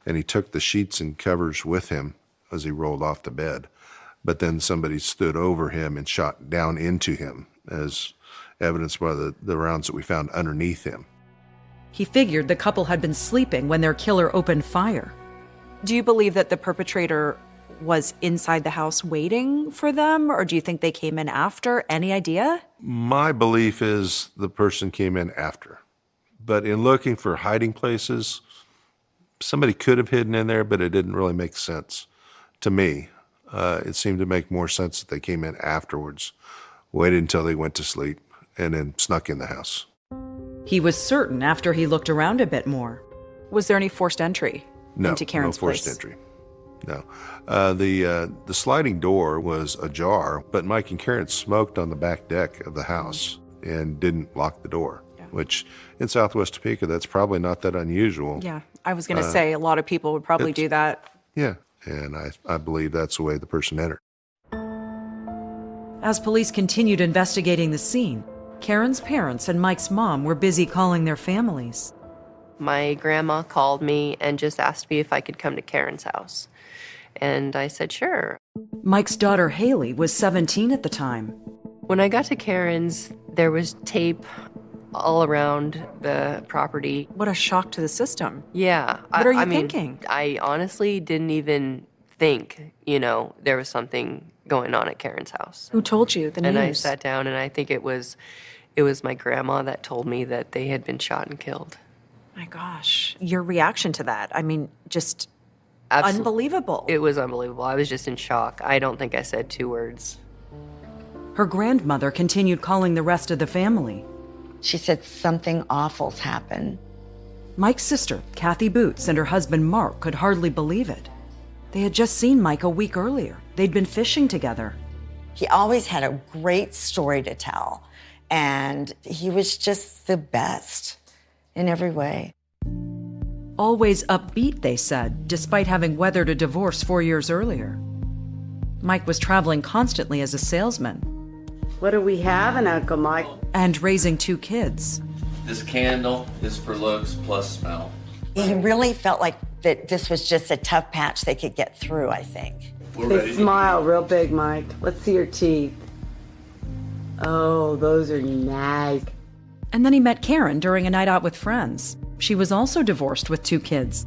and he took the sheets and covers with him as he rolled off the bed. but then somebody stood over him and shot down into him, as evidenced by the rounds that we found underneath him. He figured the couple had been sleeping when their killer opened fire. Do you believe that the perpetrator was inside the house waiting for them, or do you think they came in after? Any idea? My belief is the person came in after. But in looking for hiding places, somebody could have hidden in there, but it didn't really make sense to me. It seemed to make more sense that they came in afterwards, waited until they went to sleep, and then snuck in the house. He was certain after he looked around a bit more. Was there any forced entry into Karen's no forced place? entry. No. The sliding door was ajar, but Mike and Karen smoked on the back deck of the house and didn't lock the door, which in Southwest Topeka, that's probably not that unusual. Yeah, I was going to say a lot of people would probably do that. Yeah, and I believe that's the way the person entered. As police continued investigating the scene, Karen's parents and Mike's mom were busy calling their families. My grandma called me and just asked me if I could come to Karen's house. And I said, sure. Mike's daughter, Haley, was 17 at the time. When I got to Karen's, there was tape all around the property. What a shock to the system. Yeah. What are you thinking? I honestly didn't even think, there was something going on at Karen's house. Who told you the news? And I sat down, and I think it was my grandma that told me that they had been shot and killed. My gosh. Your reaction to that, just unbelievable. It was unbelievable. I was just in shock. I don't think I said 2 words. Her grandmother continued calling the rest of the family. She said something awful's happened. Mike's sister, Kathy Boots, and her husband, Mark, could hardly believe it. They had just seen Mike a week earlier. They'd been fishing together. He always had a great story to tell, and he was just the best in every way. Always upbeat, they said, despite having weathered a divorce 4 years earlier. Mike was traveling constantly as a salesman. What are we having, Uncle Mike? And raising 2 kids. This candle is for looks plus smell. He really felt like that this was just a tough patch they could get through, I think. They smile real big, Mike. Let's see your teeth. Oh, those are nice. And then he met Karen during a night out with friends. She was also divorced with 2 kids.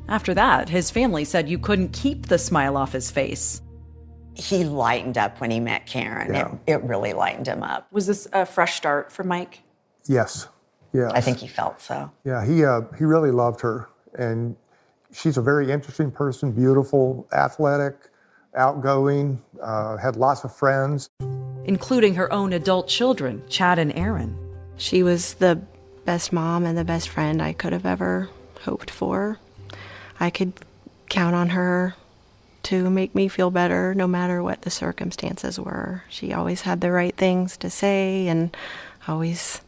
After that, his family said you couldn't keep the smile off his face. He lightened up when he met Karen. Yeah. It really lightened him up. Was this a fresh start for Mike? Yes. Yes. I think he felt so. Yeah, he really loved her. And she's a very interesting person, beautiful, athletic, outgoing, had lots of friends. Including her own adult children, Chad and Aaron. She was the best mom and the best friend I could have ever hoped for. I could count on her to make me feel better no matter what the circumstances were. She always had the right things to say and always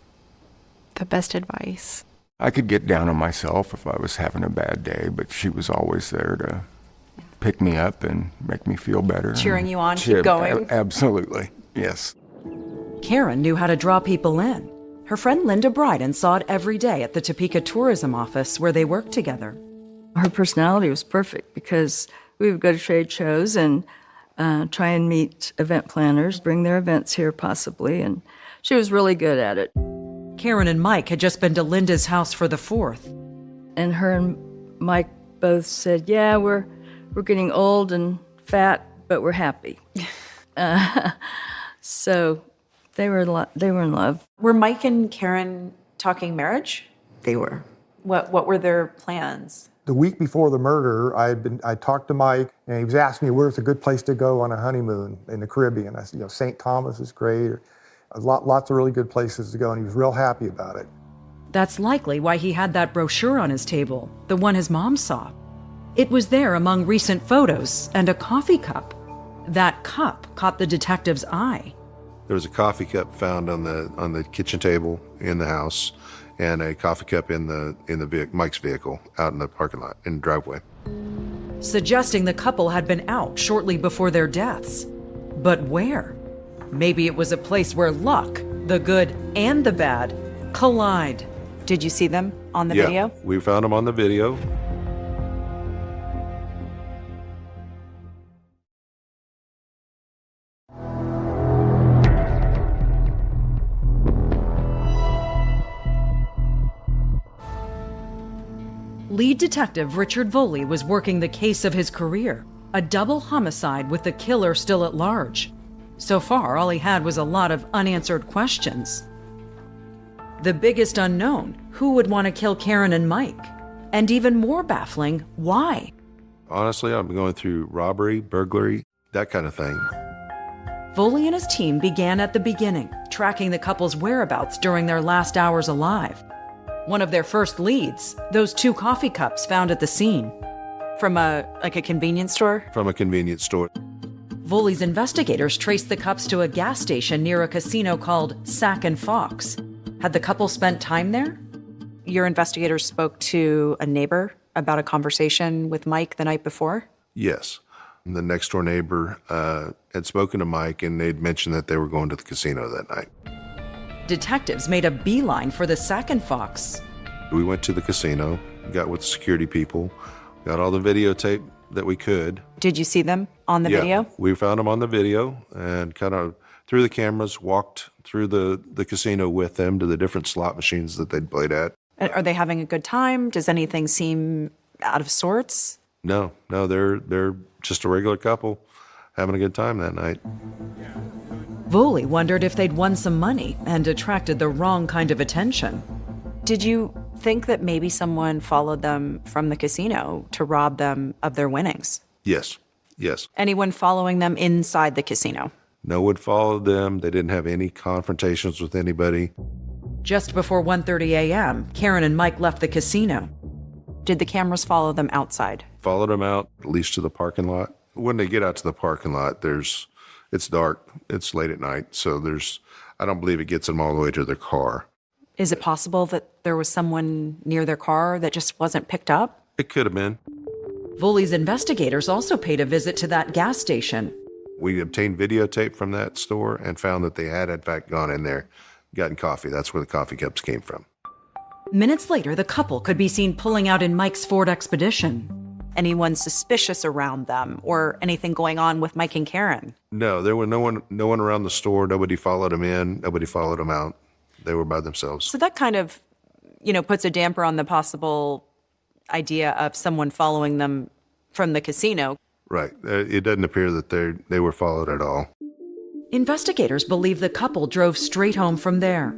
the best advice. I could get down on myself if I was having a bad day, but she was always there to pick me up and make me feel better. Cheering you on, keep going. Absolutely, yes. Karen knew how to draw people in. Her friend Linda Bryden saw it every day at the Topeka Tourism Office where they worked together. Her personality was perfect because we would go to trade shows and try and meet event planners, bring their events here possibly, and she was really good at it. Karen and Mike had just been to Linda's house for the 4th. And her and Mike both said, yeah, we're getting old and fat, but we're happy. So they were in love. Were Mike and Karen talking marriage? They were. What were their plans? The week before the murder, I talked to Mike, and he was asking me where's a good place to go on a honeymoon in the Caribbean. I said, St. Thomas is great. Lots of really good places to go, and he was real happy about it. That's likely why he had that brochure on his table, the one his mom saw. It was there among recent photos and a coffee cup. That cup caught the detective's eye. There was a coffee cup found on the kitchen table in the house, and a coffee cup in Mike's vehicle out in the parking lot, in the driveway. Suggesting the couple had been out shortly before their deaths. But where? Maybe it was a place where luck, the good and the bad, collide. Did you see them on the video? Yeah, we found them on the video. Lead detective Richard Voley was working the case of his career, a double homicide with the killer still at large. So far, all he had was a lot of unanswered questions. The biggest unknown, who would want to kill Karen and Mike? And even more baffling, why? Honestly, I'm going through robbery, burglary, that kind of thing. Voley and his team began at the beginning, tracking the couple's whereabouts during their last hours alive. One of their first leads, those 2 coffee cups found at the scene. From a convenience store? From a convenience store. Voley's investigators traced the cups to a gas station near a casino called Sack and Fox. Had the couple spent time there? Your investigators spoke to a neighbor about a conversation with Mike the night before? Yes. The next door neighbor had spoken to Mike, and they'd mentioned that they were going to the casino that night. Detectives made a beeline for the Sack and Fox. We went to the casino, got with the security people, got all the videotape that we could. Did you see them on the video? We found them on the video and kind of through the cameras, walked through the casino with them to the different slot machines that they'd played at. Are they having a good time? Does anything seem out of sorts? No, they're just a regular couple having a good time that night. Voley wondered if they'd won some money and attracted the wrong kind of attention. Did you think that maybe someone followed them from the casino to rob them of their winnings? Yes. Anyone following them inside the casino? No one followed them. They didn't have any confrontations with anybody. Just before 1:30 a.m., Karen and Mike left the casino. Did the cameras follow them outside? Followed them out, at least to the parking lot. When they get out to the parking lot, it's dark. It's late at night, so I don't believe it gets them all the way to their car. Is it possible that there was someone near their car that just wasn't picked up? It could have been. Voley's investigators also paid a visit to that gas station. We obtained videotape from that store and found that they had, in fact, gone in there, gotten coffee. That's where the coffee cups came from. Minutes later, the couple could be seen pulling out in Mike's Ford Expedition. Anyone suspicious around them or anything going on with Mike and Karen? No, there was no one around the store. Nobody followed them in. Nobody followed them out. They were by themselves. So that kind of, puts a damper on the possible idea of someone following them from the casino. Right. It doesn't appear that they were followed at all. Investigators believe the couple drove straight home from there.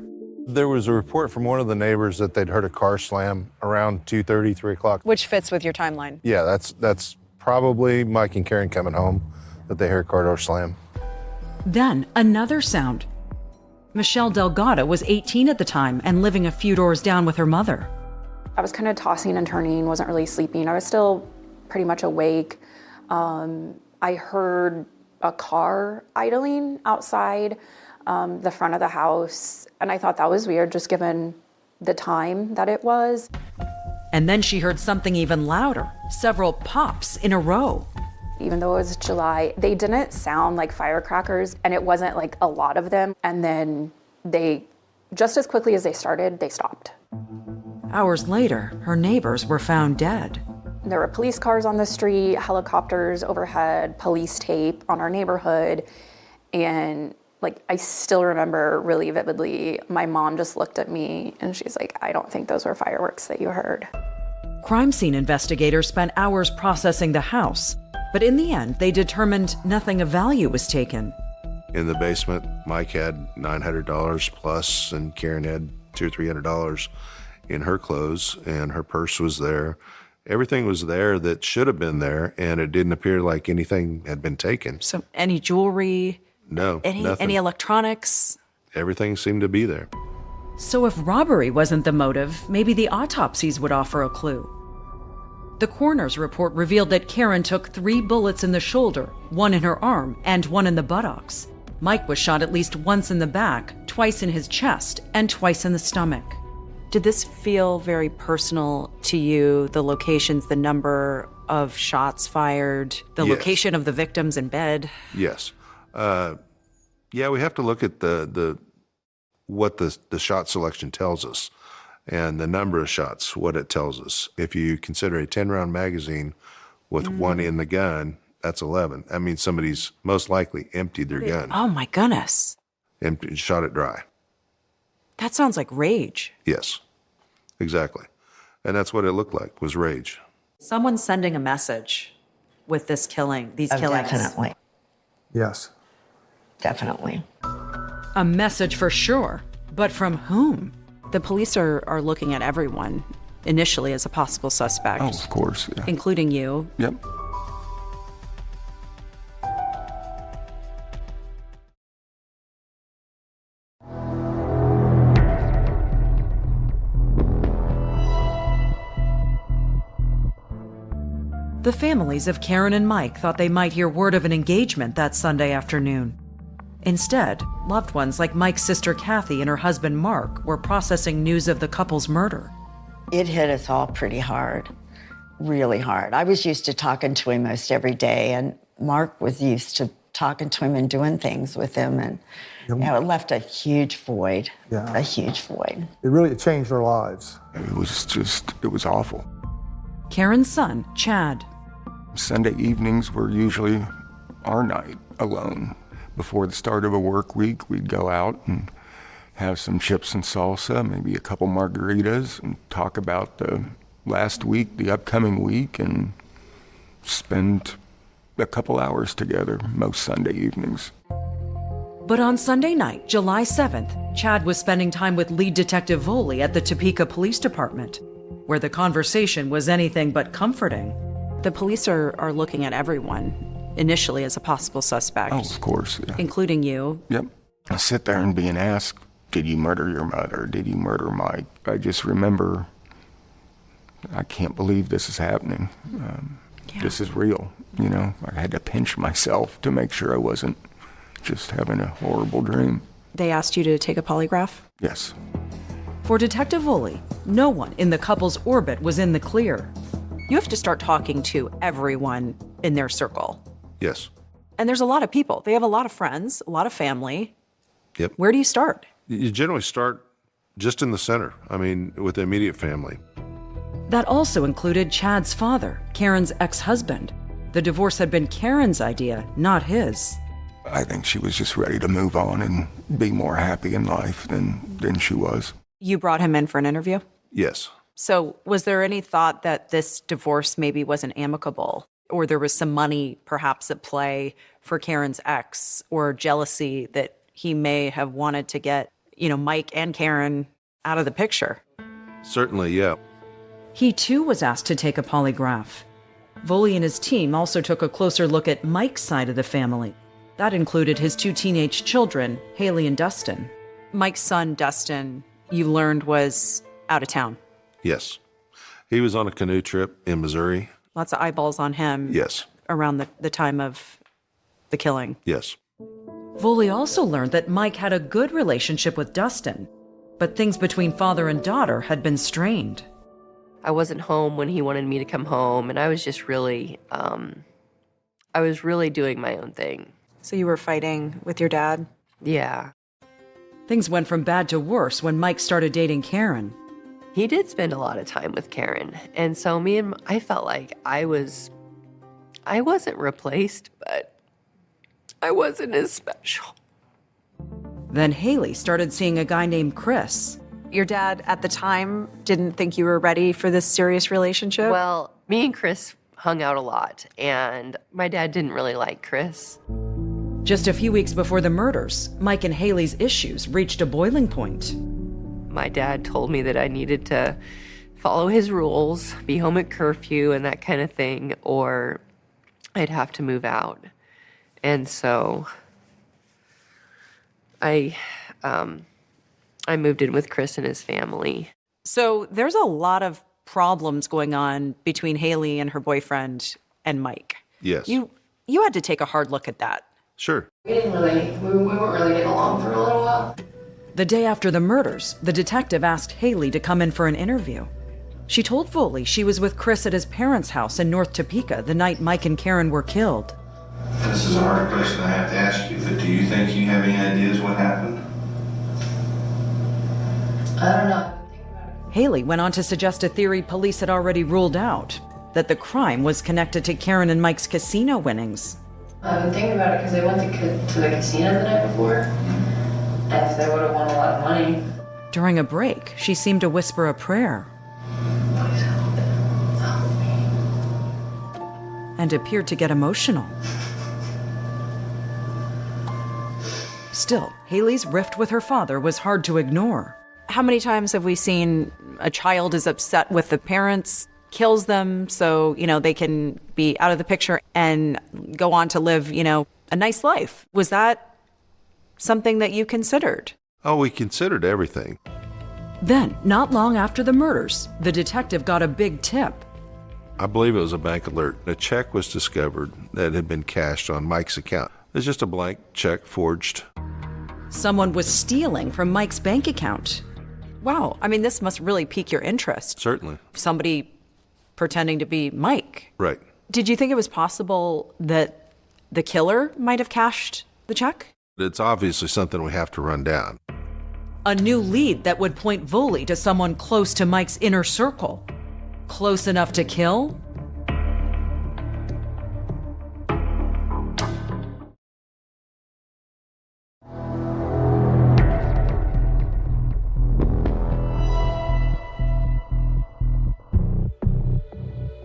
There was a report from one of the neighbors that they'd heard a car slam around 2:30, 3 o'clock. Which fits with your timeline. Yeah, that's probably Mike and Karen coming home, that they heard a car door slam. Then another sound. Michelle Delgado was 18 at the time and living a few doors down with her mother. I was kind of tossing and turning, wasn't really sleeping. I was still pretty much awake. I heard a car idling outside the front of the house, and I thought that was weird, just given the time that it was. And then she heard something even louder, several pops in a row. Even though it was July, they didn't sound like firecrackers, and it wasn't like a lot of them. And then they, just as quickly as they started, they stopped. Hours later, her neighbors were found dead. There were police cars on the street, helicopters overhead, police tape on our neighborhood. And I still remember really vividly, my mom just looked at me and she's like, I don't think those were fireworks that you heard. Crime scene investigators spent hours processing the house, but in the end, they determined nothing of value was taken. In the basement, Mike had $900 plus, and Karen had $200 or $300 in her clothes, and her purse was there. Everything was there that should have been there, and it didn't appear like anything had been taken. So any jewelry? No, nothing. Any electronics? Everything seemed to be there. So if robbery wasn't the motive, maybe the autopsies would offer a clue. The coroner's report revealed that Karen took 3 bullets in the shoulder, 1 in her arm, and 1 in the buttocks. Mike was shot at least once in the back, twice in his chest, and twice in the stomach. Did this feel very personal to you, the locations, the number of shots fired, the Yes. location of the victims in bed? Yes. Yeah, we have to look at what the shot selection tells us and the number of shots, what it tells us. If you consider a 10-round magazine with 1 in the gun, that's 11. That means somebody's most likely emptied their gun Oh my goodness. and shot it dry. That sounds like rage. Yes, exactly. And that's what it looked like, was rage. Someone's sending a message with this killing, these killings. Definitely. Yes. Definitely. A message for sure, but from whom? The police are looking at everyone initially as a possible suspect. Oh, of course, yeah. Including you. Yep. The families of Karen and Mike thought they might hear word of an engagement that Sunday afternoon. Instead, loved ones like Mike's sister Kathy and her husband Mark were processing news of the couple's murder. It hit us all pretty hard, really hard. I was used to talking to him most every day, and Mark was used to talking to him and doing things with him, and you know, it left a huge void, a huge void. It really changed our lives. It was awful. Karen's son, Chad. Sunday evenings were usually our night alone. Before the start of a work week, we'd go out and have some chips and salsa, maybe a couple margaritas, and talk about the last week, the upcoming week, and spend a couple hours together most Sunday evenings. But on Sunday night, July 7th, Chad was spending time with lead detective Voley at the Topeka Police Department, where the conversation was anything but comforting. The police are looking at everyone initially as a possible suspect. Oh, of course, yeah. Including you. Yep. I sit there and being asked, did you murder your mother? Did you murder Mike? I just remember, I can't believe this is happening. This is real, you know? I had to pinch myself to make sure I wasn't just having a horrible dream. They asked you to take a polygraph? Yes. For Detective Voley, no one in the couple's orbit was in the clear. You have to start talking to everyone in their circle. Yes. And there's a lot of people. They have a lot of friends, a lot of family. Yep. Where do you start? You generally start just in the center, with the immediate family. That also included Chad's father, Karen's ex-husband. The divorce had been Karen's idea, not his. I think she was just ready to move on and be more happy in life than she was. You brought him in for an interview? Yes. So was there any thought that this divorce maybe wasn't amicable? Or there was some money perhaps at play for Karen's ex, or jealousy that he may have wanted to get, Mike and Karen out of the picture? Certainly, yeah. He too was asked to take a polygraph. Voley and his team also took a closer look at Mike's side of the family. That included his 2 teenage children, Haley and Dustin. Mike's son, Dustin, you learned was out of town. Yes. He was on a canoe trip in Missouri. Lots of eyeballs on him. Yes. Around the time of the killing. Yes. Voley also learned that Mike had a good relationship with Dustin, but things between father and daughter had been strained. I wasn't home when he wanted me to come home, and I was just really, I was really doing my own thing. So you were fighting with your dad? Yeah. Things went from bad to worse when Mike started dating Karen. He did spend a lot of time with Karen, and so I felt like I wasn't replaced, but I wasn't as special. Then Haley started seeing a guy named Chris. Your dad at the time didn't think you were ready for this serious relationship? Well, me and Chris hung out a lot, and my dad didn't really like Chris. Just a few weeks before the murders, Mike and Haley's issues reached a boiling point. My dad told me that I needed to follow his rules, be home at curfew and that kind of thing, or I'd have to move out. And so I moved in with Chris and his family. So there's a lot of problems going on between Haley and her boyfriend and Mike. Yes. You had to take a hard look at that. Sure. We weren't really getting along for a little while. The day after the murders, the detective asked Haley to come in for an interview. She told Voley she was with Chris at his parents' house in North Topeka the night Mike and Karen were killed. This is a hard question I have to ask you, but do you think you have any ideas what happened? I don't know. Haley went on to suggest a theory police had already ruled out, that the crime was connected to Karen and Mike's casino winnings. I've been thinking about it because they went to the casino the night before, and they would have won a lot of money. During a break, she seemed to whisper a prayer. Please and appeared to get emotional. Still, Haley's rift with her father was hard to ignore. How many times have we seen a child is upset with the parents, kills them so, they can be out of the picture and go on to live, a nice life? Was that something that you considered? Oh, we considered everything. Then, not long after the murders, the detective got a big tip. I believe it was a bank alert. A check was discovered that had been cashed on Mike's account. It was just a blank check forged. Someone was stealing from Mike's bank account. Wow. I mean, this must really pique your interest. Certainly. Somebody pretending to be Mike. Right. Did you think it was possible that the killer might have cashed the check? It's obviously something we have to run down. A new lead that would point Voley to someone close to Mike's inner circle. Close enough to kill?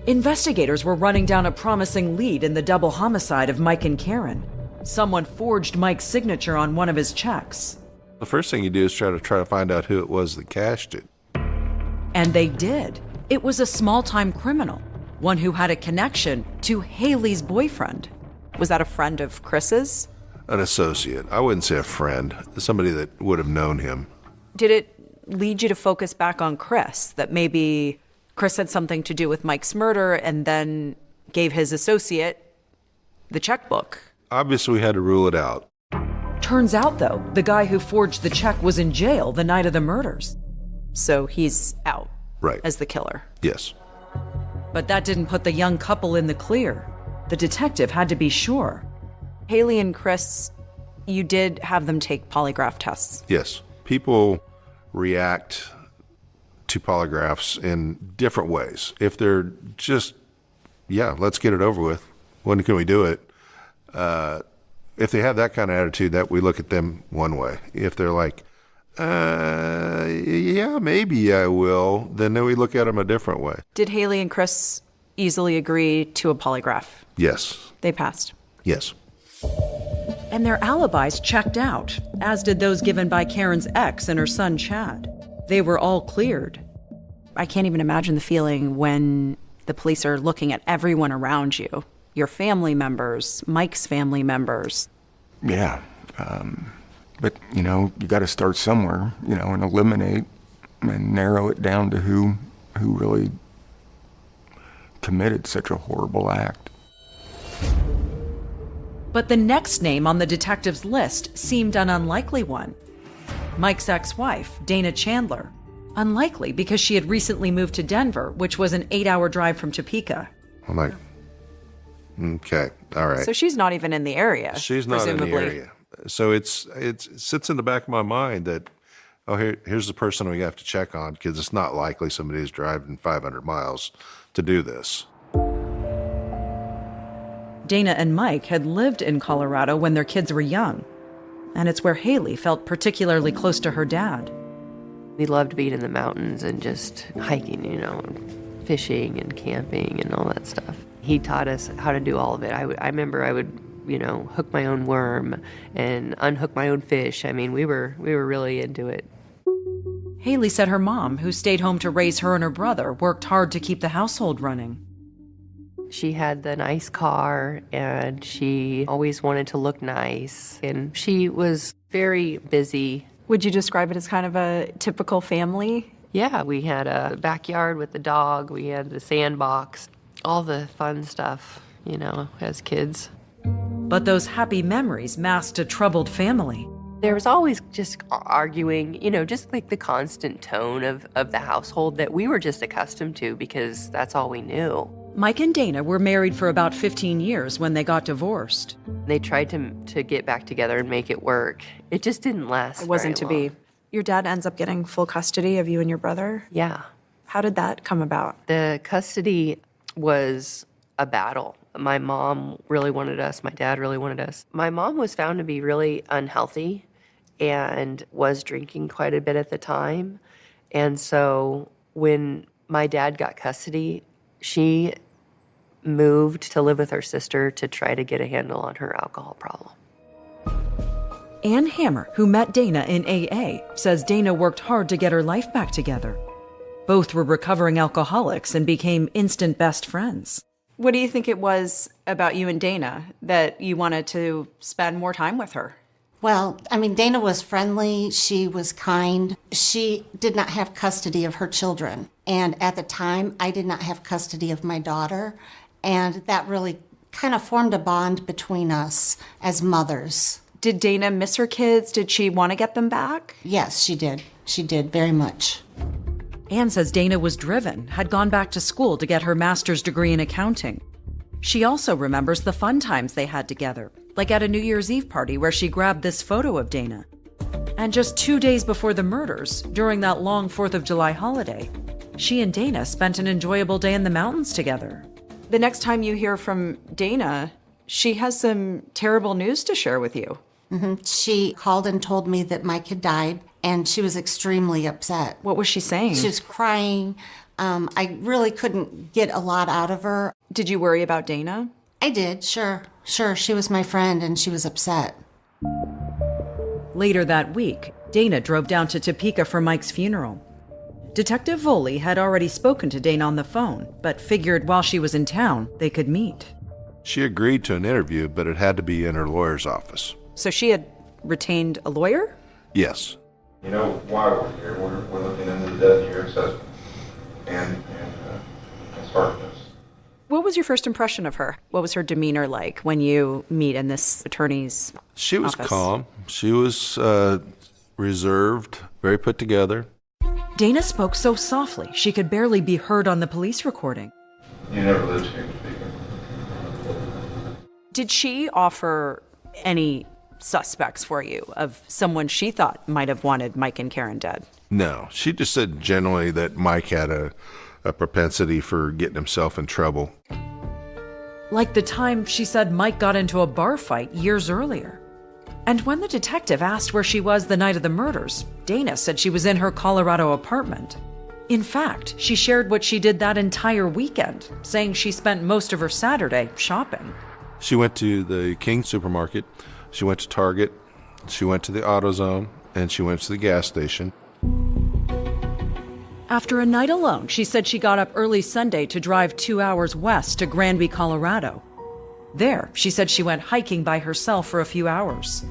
Investigators were running down a promising lead in the double homicide of Mike and Karen. Someone forged Mike's signature on one of his checks. The first thing you do is try to find out who it was that cashed it. And they did. It was a small-time criminal, one who had a connection to Haley's boyfriend. Was that a friend of Chris's? An associate. I wouldn't say a friend. Somebody that would have known him. Did it lead you to focus back on Chris, that maybe Chris had something to do with Mike's murder and then gave his associate the checkbook? Obviously, we had to rule it out. Turns out, though, the guy who forged the check was in jail the night of the murders. So he's out. Right. As the killer. Yes. But that didn't put the young couple in the clear. The detective had to be sure. Haley and Chris, you did have them take polygraph tests. Yes. People react to polygraphs in different ways. If they're just, let's get it over with. When can we do it? If they have that kind of attitude, that we look at them one way. If they're like, maybe I will, then we look at them a different way. Did Haley and Chris easily agree to a polygraph? Yes. They passed? Yes. And their alibis checked out, as did those given by Karen's ex and her son, Chad. They were all cleared. I can't even imagine the feeling when the police are looking at everyone around you. Your family members, Mike's family members. Yeah. But, you got to start somewhere, and eliminate and narrow it down to who really committed such a horrible act. But the next name on the detective's list seemed an unlikely one. Mike's ex-wife, Dana Chandler. Unlikely because she had recently moved to Denver, which was an 8-hour drive from Topeka. I'm like, okay, all right. So she's not even in the area. She's not presumably. in the area. So it sits in the back of my mind that, here's the person we have to check on, because it's not likely somebody's driving 500 miles to do this. Dana and Mike had lived in Colorado when their kids were young, and it's where Haley felt particularly close to her dad. We loved being in the mountains and just hiking, and fishing and camping and all that stuff. He taught us how to do all of it. I remember I would, hook my own worm and unhook my own fish. I mean, we were really into it. Haley said her mom, who stayed home to raise her and her brother, worked hard to keep the household running. She had the nice car, and she always wanted to look nice, and she was very busy. Would you describe it as kind of a typical family? Yeah, we had a backyard with the dog, we had the sandbox, all the fun stuff, as kids. But those happy memories masked a troubled family. There was always just arguing, just like the constant tone of the household that we were just accustomed to because that's all we knew. Mike and Dana were married for about 15 years when they got divorced. They tried to get back together and make it work. It just didn't last. It wasn't to very long. be. Your dad ends up getting full custody of you and your brother? Yeah. How did that come about? The custody was a battle. My mom really wanted us. My dad really wanted us. My mom was found to be really unhealthy and was drinking quite a bit at the time. And so when my dad got custody, she moved to live with her sister to try to get a handle on her alcohol problem. Ann Hammer, who met Dana in AA, says Dana worked hard to get her life back together. Both were recovering alcoholics and became instant best friends. What do you think it was about you and Dana that you wanted to spend more time with her? Well, I mean, Dana was friendly. She was kind. She did not have custody of her children. And at the time, I did not have custody of my daughter. And that really kind of formed a bond between us as mothers. Did Dana miss her kids? Did she want to get them back? Yes, she did. She did very much. Ann says Dana was driven, had gone back to school to get her master's degree in accounting. She also remembers the fun times they had together, like at a New Year's Eve party where she grabbed this photo of Dana. And just 2 days before the murders, during that long 4th of July holiday, she and Dana spent an enjoyable day in the mountains together. The next time you hear from Dana, she has some terrible news to share with you. Mm-hmm. She called and told me that Mike had died, and she was extremely upset. What was she saying? She was crying. I really couldn't get a lot out of her. Did you worry about Dana? I did, sure. Sure, she was my friend, and she was upset. Later that week, Dana drove down to Topeka for Mike's funeral. Detective Voley had already spoken to Dana on the phone, but figured while she was in town, they could meet. She agreed to an interview, but it had to be in her lawyer's office. So she had retained a lawyer? Yes. You know why we're here. We're looking into the death of your ex-husband and his harshness. What was your first impression of her? What was her demeanor like when you meet in this attorney's She was office? calm. She was reserved, very put together. Dana spoke so softly she could barely be heard on the police recording. You never lived here in Topeka. Did she offer any suspects for you of someone she thought might have wanted Mike and Karen dead? No, she just said generally that Mike had a propensity for getting himself in trouble. Like the time she said Mike got into a bar fight years earlier. And when the detective asked where she was the night of the murders, Dana said she was in her Colorado apartment. In fact, she shared what she did that entire weekend, saying she spent most of her Saturday shopping. She went to the King supermarket, she went to Target, she went to the AutoZone, and she went to the gas station. After a night alone, she said she got up early Sunday to drive 2 hours west to Granby, Colorado. There, she said she went hiking by herself for a few hours.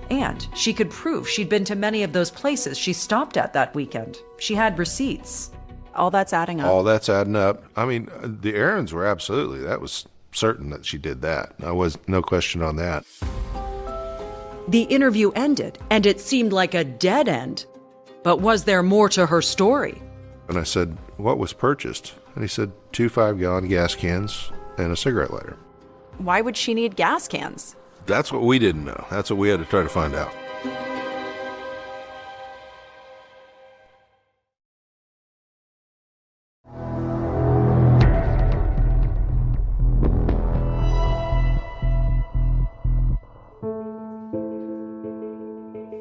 And she could prove she'd been to many of those places she stopped at that weekend. She had receipts. All that's adding up. All that's adding up. I mean, the errands were absolutely, that was certain that she did that. I was no question on that. The interview ended, and it seemed like a dead end. But was there more to her story? And I said, what was purchased? And he said, 2 5-gallon gas cans and a cigarette lighter. Why would she need gas cans? That's what we didn't know. That's what we had to try to find out.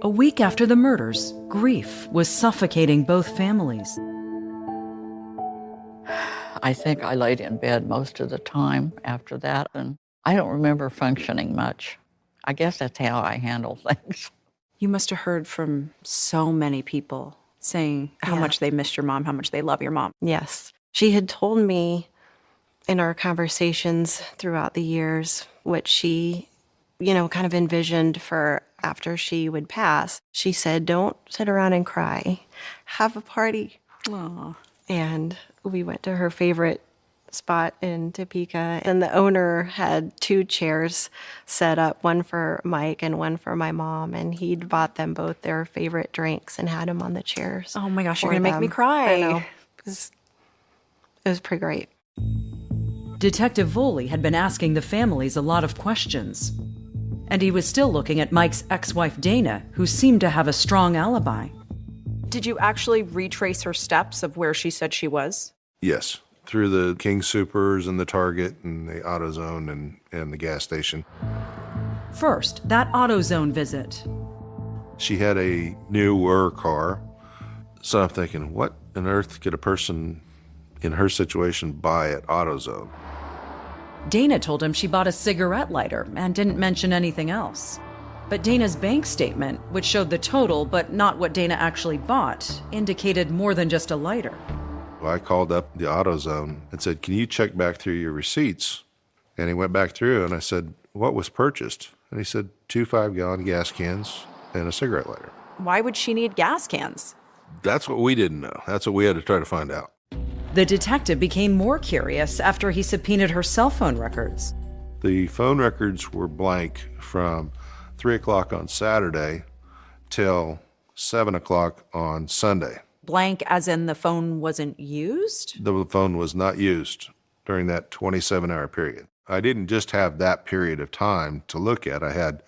A week after the murders, grief was suffocating both families. I think I laid in bed most of the time after that, and I don't remember functioning much. I guess that's how I handle things. You must have heard from so many people saying how much they missed your mom, how much they love your mom. Yes. She had told me in our conversations throughout the years what she, kind of envisioned for after she would pass. She said, don't sit around and cry. Have a party. Aww. And we went to her favorite spot in Topeka, and the owner had 2 chairs set up, one for Mike and one for my mom, and he'd bought them both their favorite drinks and had them on the chairs. Oh my gosh, you're for gonna make them. me cry. I know. It was pretty great. Detective Voley had been asking the families a lot of questions. And he was still looking at Mike's ex-wife Dana, who seemed to have a strong alibi. Did you actually retrace her steps of where she said she was? Yes, through the King Supers and the Target and the AutoZone and the gas station. First, that AutoZone visit. She had a newer car, so I'm thinking, what on earth could a person in her situation buy at AutoZone? Dana told him she bought a cigarette lighter and didn't mention anything else. But Dana's bank statement, which showed the total but not what Dana actually bought, indicated more than just a lighter. I called up the AutoZone and said, can you check back through your receipts? And he went back through, and I said, what was purchased? And he said, 2 5-gallon gas cans and a cigarette lighter. Why would she need gas cans? That's what we didn't know. That's what we had to try to find out. The detective became more curious after he subpoenaed her cell phone records. The phone records were blank from 3 o'clock on Saturday till 7 o'clock on Sunday. Blank as in the phone wasn't used? The phone was not used during that 27-hour period. I didn't just have that period of time to look at. I had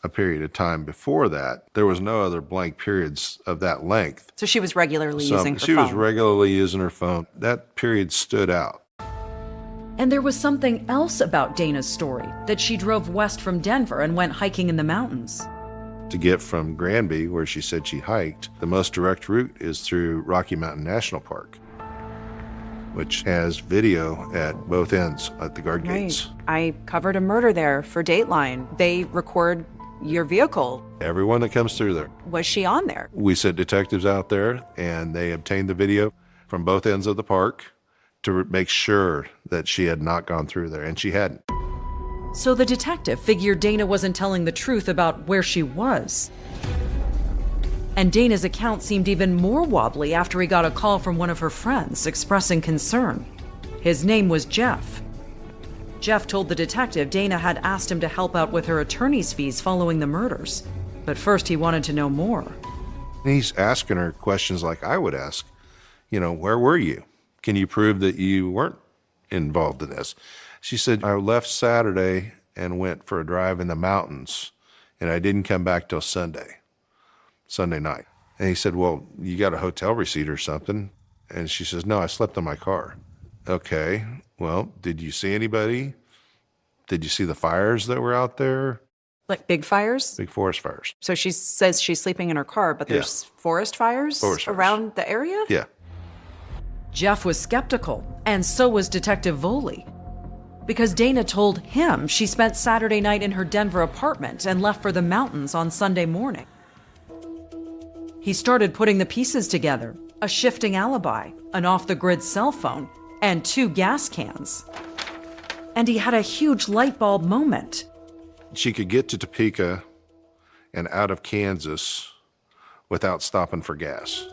a period of time before that. There was no other blank periods of that length. So she was regularly using her phone? She was regularly using her phone. That period stood out. And there was something else about Dana's story, that she drove west from Denver and went hiking in the mountains. To get from Granby, where she said she hiked, the most direct route is through Rocky Mountain National Park, which has video at both ends at the guard gates. I covered a murder there for Dateline. They record your vehicle. Everyone that comes through there. Was she on there? We sent detectives out there, and they obtained the video from both ends of the park to make sure that she had not gone through there, and she hadn't. So the detective figured Dana wasn't telling the truth about where she was. And Dana's account seemed even more wobbly after he got a call from one of her friends expressing concern. His name was Jeff. Jeff told the detective Dana had asked him to help out with her attorney's fees following the murders. But first he wanted to know more. He's asking her questions like I would ask. Where were you? Can you prove that you weren't involved in this? She said, I left Saturday and went for a drive in the mountains, and I didn't come back till Sunday night. And he said, well, you got a hotel receipt or something? And she says, no, I slept in my car. Okay, well, did you see anybody? Did you see the fires that were out there? Like big fires? Big forest fires. So she says she's sleeping in her car, but there's forest fires around the area? Yeah. Jeff was skeptical, and so was Detective Voley. Because Dana told him she spent Saturday night in her Denver apartment and left for the mountains on Sunday morning. He started putting the pieces together, a shifting alibi, an off-the-grid cell phone, and 2 gas cans. And he had a huge light bulb moment. She could get to Topeka and out of Kansas without stopping for gas.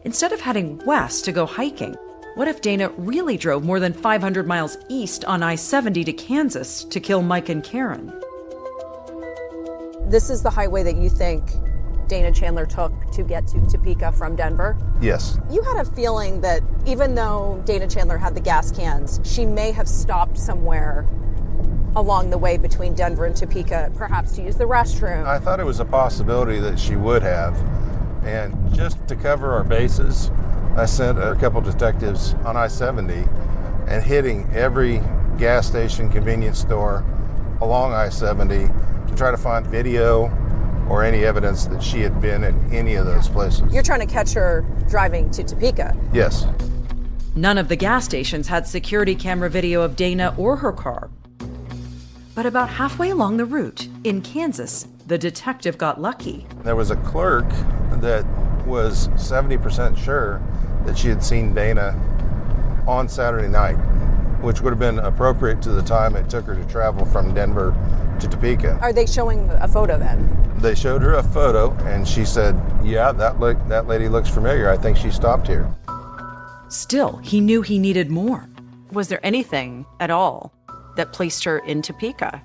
Instead of heading west to go hiking, what if Dana really drove more than 500 miles east on I-70 to Kansas to kill Mike and Karen? This is the highway that you think Dana Chandler took to get to Topeka from Denver? Yes. You had a feeling that even though Dana Chandler had the gas cans, she may have stopped somewhere along the way between Denver and Topeka, perhaps to use the restroom. I thought it was a possibility that she would have. And just to cover our bases, I sent a couple detectives on I-70 and hitting every gas station, convenience store along I-70 to try to find video or any evidence that she had been in any of those places. You're trying to catch her driving to Topeka. Yes. None of the gas stations had security camera video of Dana or her car. But about halfway along the route, in Kansas, the detective got lucky. There was a clerk that was 70% sure that she had seen Dana on Saturday night, which would have been appropriate to the time it took her to travel from Denver to Topeka. Are they showing a photo then? They showed her a photo, and she said, yeah, that lady looks familiar. I think she stopped here. Still, he knew he needed more. Was there anything at all that placed her in Topeka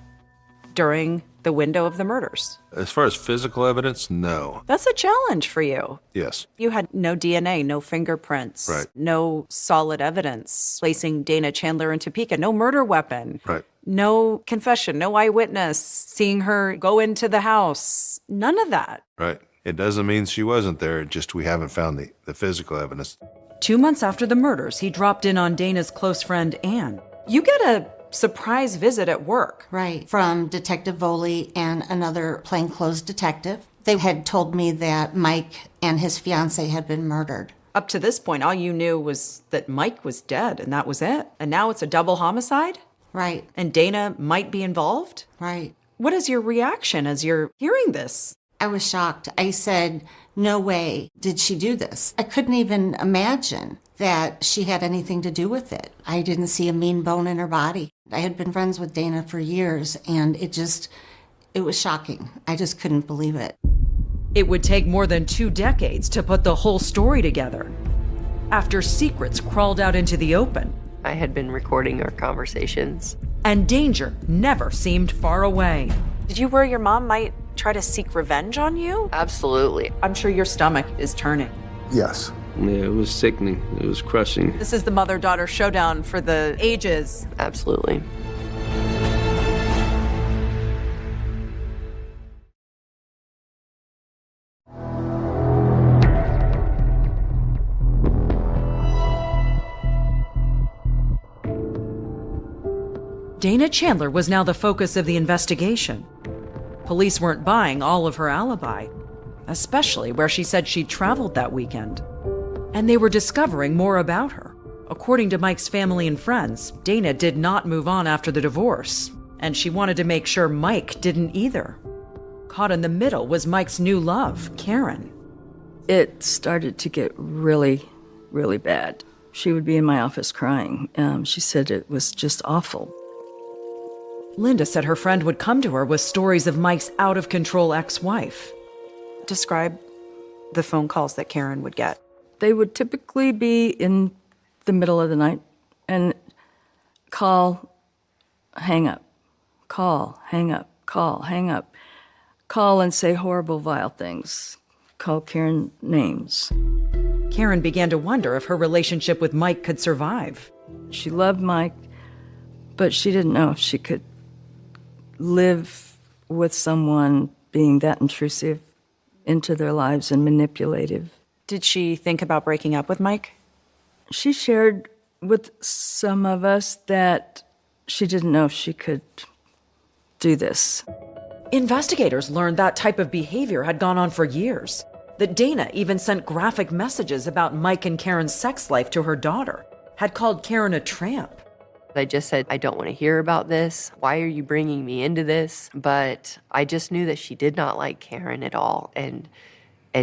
during the window of the murders? As far as physical evidence, no. That's a challenge for you. Yes. You had no DNA, no fingerprints, right. No solid evidence placing Dana Chandler in Topeka, no murder weapon, right. No confession, no eyewitness seeing her go into the house, none of that. Right. It doesn't mean she wasn't there, just we haven't found the physical evidence. 2 months after the murders, he dropped in on Dana's close friend, Ann. You get a surprise visit at work. Right, from Detective Voley and another plainclothes detective. They had told me that Mike and his fiancée had been murdered. Up to this point, all you knew was that Mike was dead, and that was it. And now it's a double homicide? Right. And Dana might be involved? Right. What is your reaction as you're hearing this? I was shocked. I said, no way did she do this. I couldn't even imagine that she had anything to do with it. I didn't see a mean bone in her body. I had been friends with Dana for years, and it was shocking. I just couldn't believe it. It would take more than 2 decades to put the whole story together. After secrets crawled out into the open. I had been recording our conversations. And danger never seemed far away. Did you worry your mom might try to seek revenge on you? Absolutely. I'm sure your stomach is turning. Yes. Yeah, it was sickening. It was crushing. This is the mother-daughter showdown for the ages. Absolutely. Dana Chandler was now the focus of the investigation. Police weren't buying all of her alibi, especially where she said she'd traveled that weekend. And they were discovering more about her. According to Mike's family and friends, Dana did not move on after the divorce, and she wanted to make sure Mike didn't either. Caught in the middle was Mike's new love, Karen. It started to get really, really bad. She would be in my office crying. She said it was just awful. Linda said her friend would come to her with stories of Mike's out-of-control ex-wife. Describe the phone calls that Karen would get. They would typically be in the middle of the night and call, hang up, call, hang up, call, hang up, call and say horrible, vile things, call Karen names. Karen began to wonder if her relationship with Mike could survive. She loved Mike, but she didn't know if she could live with someone being that intrusive into their lives and manipulative. Did she think about breaking up with Mike? She shared with some of us that she didn't know if she could do this. Investigators learned that type of behavior had gone on for years, that Dana even sent graphic messages about Mike and Karen's sex life to her daughter, had called Karen a tramp. I just said, I don't want to hear about this. Why are you bringing me into this? But I just knew that she did not like Karen at all. And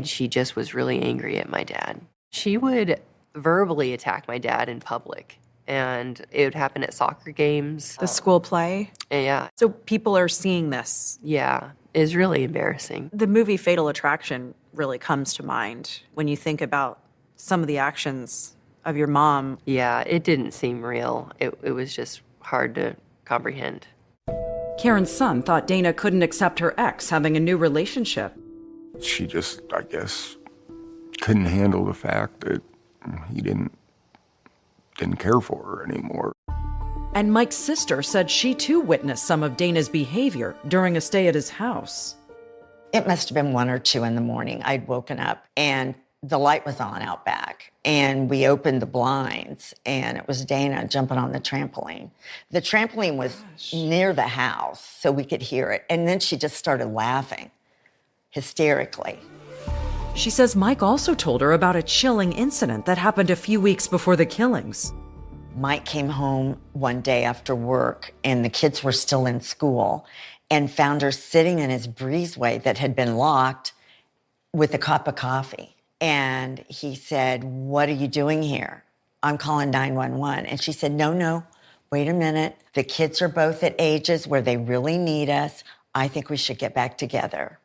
she just was really angry at my dad. She would verbally attack my dad in public. And it would happen at soccer games. The school play? Yeah. So people are seeing this. Yeah. It's really embarrassing. The movie Fatal Attraction really comes to mind when you think about some of the actions of your mom. Yeah, it didn't seem real. It was just hard to comprehend. Karen's son thought Dana couldn't accept her ex having a new relationship. She just, I guess, couldn't handle the fact that he didn't care for her anymore. And Mike's sister said she too witnessed some of Dana's behavior during a stay at his house. It must have been 1 or 2 in the morning. I'd woken up and the light was on out back, and we opened the blinds, and it was Dana jumping on the trampoline. The trampoline was near the house, so we could hear it, and then she just started laughing hysterically. She says Mike also told her about a chilling incident that happened a few weeks before the killings. Mike came home one day after work, and the kids were still in school, and found her sitting in his breezeway that had been locked with a cup of coffee. And he said, "What are you doing here?" "I'm calling 911. And she said, No, wait a minute. The kids are both at ages where they really need us. I think we should get back together."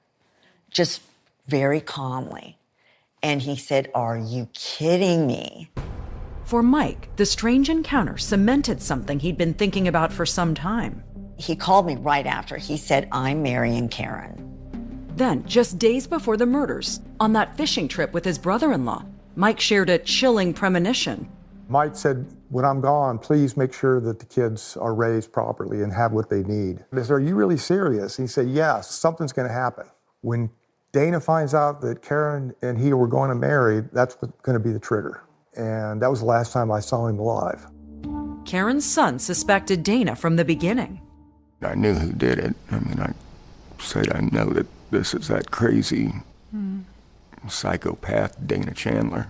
Just very calmly. And he said, "Are you kidding me?" For Mike, the strange encounter cemented something he'd been thinking about for some time. He called me right after. He said, "I'm marrying Karen." Then, just days before the murders, on that fishing trip with his brother-in-law, Mike shared a chilling premonition. Mike said, "When I'm gone, please make sure that the kids are raised properly and have what they need." I said, "Are you really serious?" He said, "Yes, something's going to happen. When Dana finds out that Karen and he were going to marry, that's going to be the trigger." And that was the last time I saw him alive. Karen's son suspected Dana from the beginning. I knew who did it. I mean, I said I know that this is that crazy psychopath Dana Chandler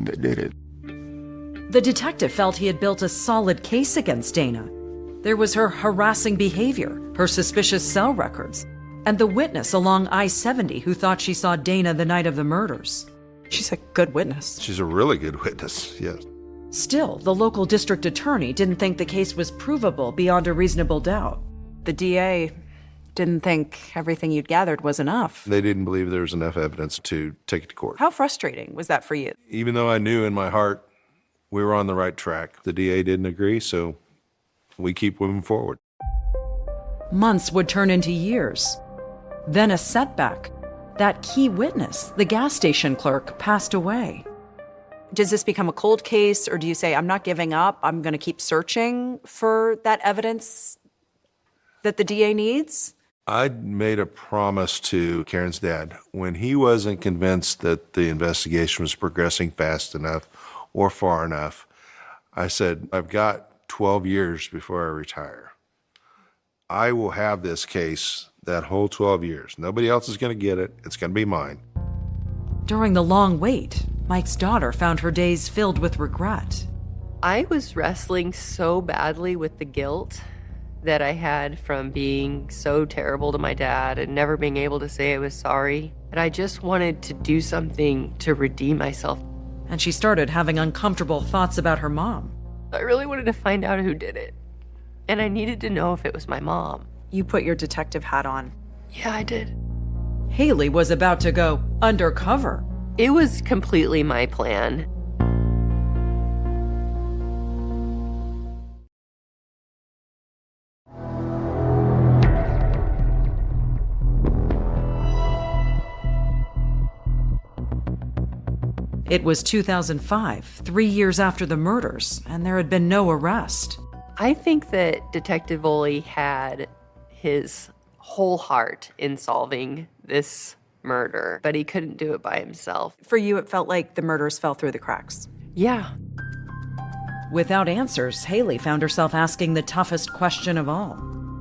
that did it. The detective felt he had built a solid case against Dana. There was her harassing behavior, her suspicious cell records, and the witness along I-70 who thought she saw Dana the night of the murders. She's a good witness. She's a really good witness, yes. Still, the local district attorney didn't think the case was provable beyond a reasonable doubt. The DA didn't think everything you'd gathered was enough. They didn't believe there was enough evidence to take it to court. How frustrating was that for you? Even though I knew in my heart we were on the right track, the DA didn't agree, so we keep moving forward. Months would turn into years. Then a setback. That key witness, the gas station clerk, passed away. Does this become a cold case, or do you say, I'm not giving up, I'm going to keep searching for that evidence that the DA needs? I made a promise to Karen's dad. When he wasn't convinced that the investigation was progressing fast enough or far enough, I said, I've got 12 years before I retire. I will have this case that whole 12 years. Nobody else is going to get it. It's going to be mine. During the long wait, Mike's daughter found her days filled with regret. I was wrestling so badly with the guilt that I had from being so terrible to my dad and never being able to say I was sorry. And I just wanted to do something to redeem myself. And she started having uncomfortable thoughts about her mom. I really wanted to find out who did it. And I needed to know if it was my mom. You put your detective hat on. Yeah, I did. Haley was about to go undercover. It was completely my plan. It was 2005, 3 years after the murders, and there had been no arrest. I think that Detective Voley had his whole heart in solving this murder, but he couldn't do it by himself. For you, it felt like the murders fell through the cracks. Yeah. Without answers, Haley found herself asking the toughest question of all.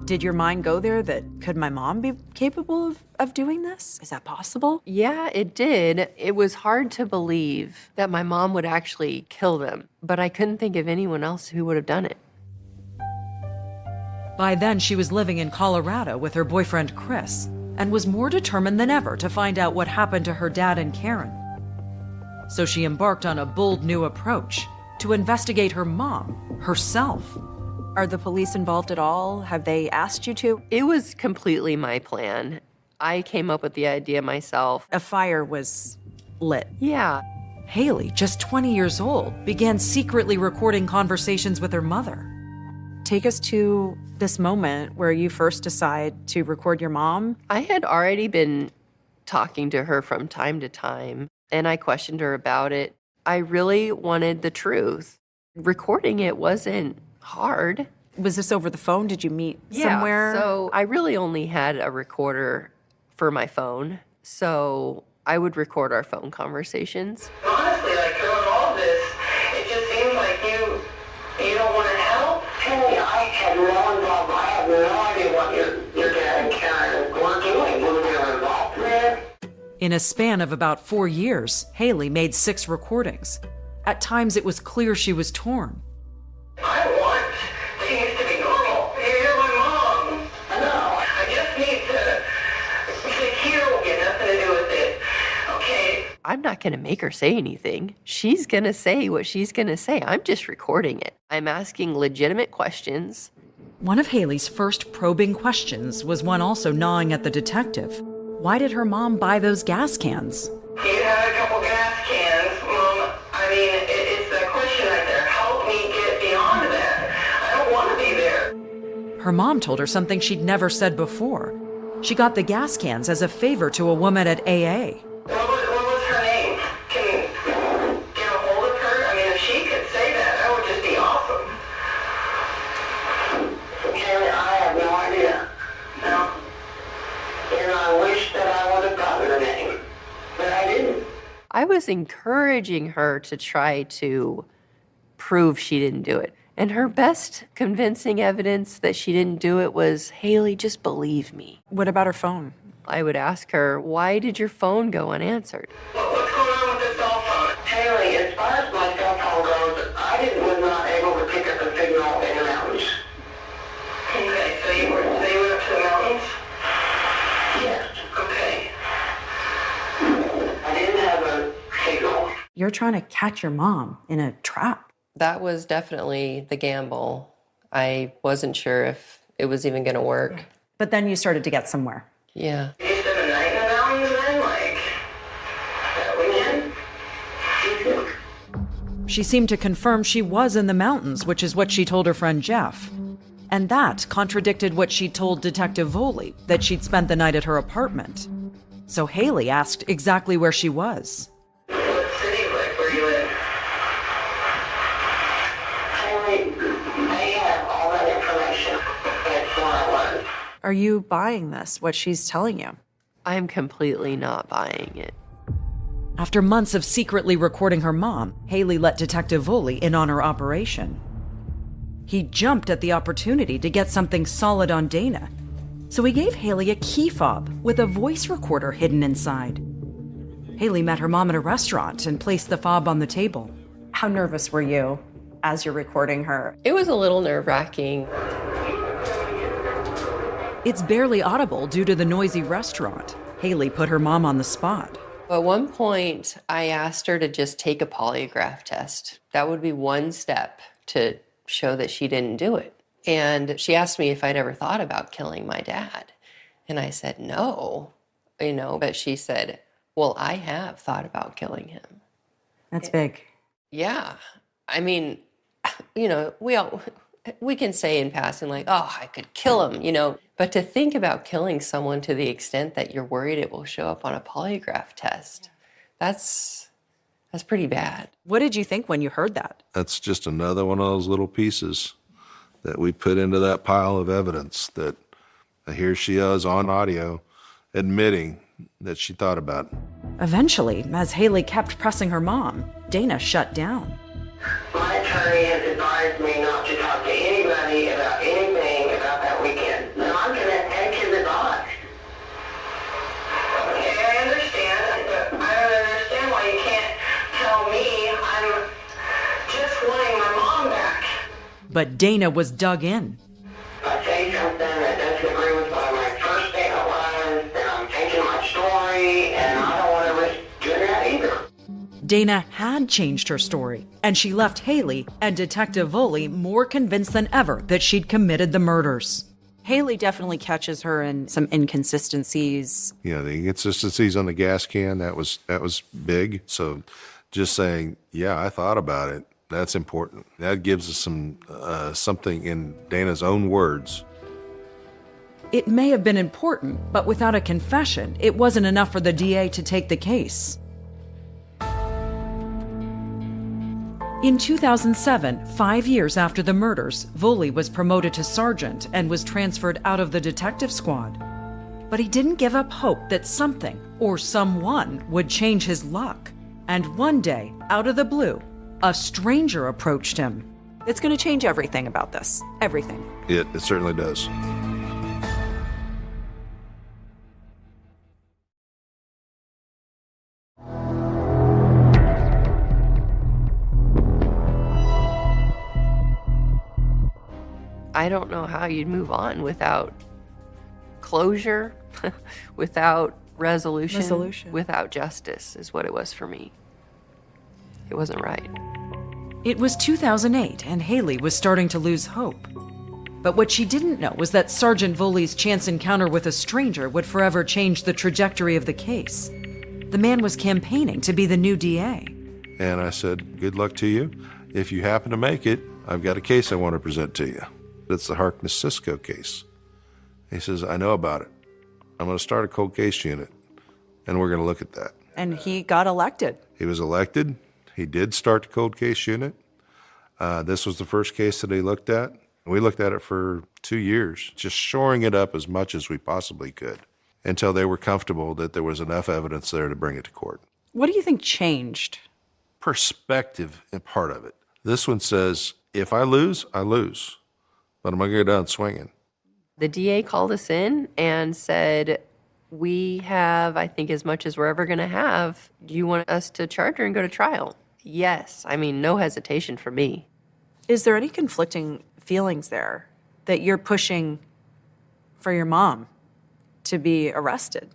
Did your mind go there that could my mom be capable of doing this? Is that possible? Yeah, it did. It was hard to believe that my mom would actually kill them, but I couldn't think of anyone else who would have done it. By then, she was living in Colorado with her boyfriend, Chris, and was more determined than ever to find out what happened to her dad and Karen. So she embarked on a bold new approach to investigate her mom herself. Are the police involved at all? Have they asked you to? It was completely my plan. I came up with the idea myself. A fire was lit. Yeah. Haley, just 20 years old, began secretly recording conversations with her mother. Take us to this moment where you first decide to record your mom. I had already been talking to her from time to time, and I questioned her about it. I really wanted the truth. Recording it wasn't hard. Was this over the phone? Did you meet somewhere? So I really only had a recorder for my phone, so I would record our phone conversations. Honestly, like throughout all this, it just seems like you don't want to help. Hey, I had no involvement. I have no idea what your dad and Karen were doing when they were involved. In a span of about 4 years, Haley made 6 recordings. At times, it was clear she was torn. I want things to be normal. You're my mom. No, I just need to hear what you have nothing to do with it. Okay? I'm not going to make her say anything. She's going to say what she's going to say. I'm just recording it. I'm asking legitimate questions. One of Haley's first probing questions was one also gnawing at the detective. Why did her mom buy those gas cans? You had a couple gas cans, Mom. I mean, it's that question right there. Help me get beyond that. I don't want to be there. Her mom told her something she'd never said before. She got the gas cans as a favor to a woman at AA. What was her name? Can you get a hold of her? I mean, if she could say that would just be awesome. Karen, I have no idea. No. And I wish that I would have gotten her name, but I didn't. I was encouraging her to try to prove she didn't do it. And her best convincing evidence that she didn't do it was, Haley, just believe me. What about her phone? I would ask her, why did your phone go unanswered? What's going on with the cell phone? Haley, as far as my cell phone goes, was not able to pick up a signal in the mountains. You're trying to catch your mom in a trap. That was definitely the gamble. I wasn't sure if it was even going to work. But then you started to get somewhere. Yeah. You spent a night in the mountains then, like, that weekend? She seemed to confirm she was in the mountains, which is what she told her friend Jeff. And that contradicted what she told Detective Voley, that she'd spent the night at her apartment. So Haley asked exactly where she was. What city, like, where you live? I have all that information. It's where I was. Are you buying this, what she's telling you? I'm completely not buying it. After months of secretly recording her mom, Haley let Detective Voley in on her operation. He jumped at the opportunity to get something solid on Dana. So he gave Haley a key fob with a voice recorder hidden inside. Haley met her mom at a restaurant and placed the fob on the table. How nervous were you as you're recording her? It was a little nerve-wracking. It's barely audible due to the noisy restaurant. Haley put her mom on the spot. At one point, I asked her to just take a polygraph test. That would be one step to show that she didn't do it. And she asked me if I'd ever thought about killing my dad. And I said, no, but she said, well, I have thought about killing him. That's big. Yeah. I mean, we can say in passing, like, oh, I could kill him, but to think about killing someone to the extent that you're worried it will show up on a polygraph test, that's pretty bad. What did you think when you heard that? That's just another one of those little pieces that we put into that pile of evidence that here she is on audio admitting that she thought about it. Eventually, as Haley kept pressing her mom, Dana shut down. My attorney has advised me not to talk to anybody about anything about that weekend. No, I'm going to take his advice. Okay, I understand, but I don't understand why you can't tell me. I'm just wanting my mom back. But Dana was dug in. If I say something that doesn't agree with what my first statement was, then I'm changing my story, and I don't want to risk doing that either. Dana had changed her story, and she left Haley and Detective Voley more convinced than ever that she'd committed the murders. Haley definitely catches her in some inconsistencies. Yeah, the inconsistencies on the gas can, that was big. So just saying, yeah, I thought about it, that's important. That gives us some something in Dana's own words. It may have been important, but without a confession, it wasn't enough for the DA to take the case. In 2007, 5 years after the murders, Voley was promoted to sergeant and was transferred out of the detective squad. But he didn't give up hope that something or someone would change his luck. And one day, out of the blue, a stranger approached him. It's going to change everything about this. Everything. It certainly does. I don't know how you'd move on without closure, without resolution, without justice, is what it was for me. It wasn't right. It was 2008, and Haley was starting to lose hope. But what she didn't know was that Sergeant Voley's chance encounter with a stranger would forever change the trajectory of the case. The man was campaigning to be the new DA. And I said, good luck to you. If you happen to make it, I've got a case I want to present to you. It's the Harkness-Cisco case. He says, I know about it. I'm going to start a cold case unit, and we're going to look at that. And he got elected. He was elected. He did start the cold case unit. This was the first case that he looked at. We looked at it for 2 years, just shoring it up as much as we possibly could until they were comfortable that there was enough evidence there to bring it to court. What do you think changed? Perspective in part of it. This one says, if I lose, I lose. But I'm going to go down swinging. The DA called us in and said, we have, I think, as much as we're ever going to have. Do you want us to charge her and go to trial? Yes. I mean, no hesitation for me. Is there any conflicting feelings there that you're pushing for your mom to be arrested?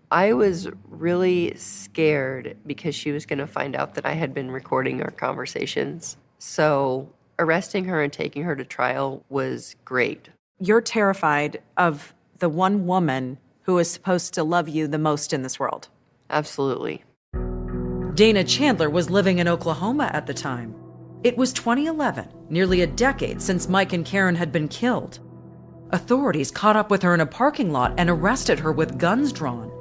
I was really scared because she was going to find out that I had been recording our conversations. So arresting her and taking her to trial was great. You're terrified of the one woman who is supposed to love you the most in this world. Absolutely. Dana Chandler was living in Oklahoma at the time. It was 2011, nearly a decade since Mike and Karen had been killed. Authorities caught up with her in a parking lot and arrested her with guns drawn.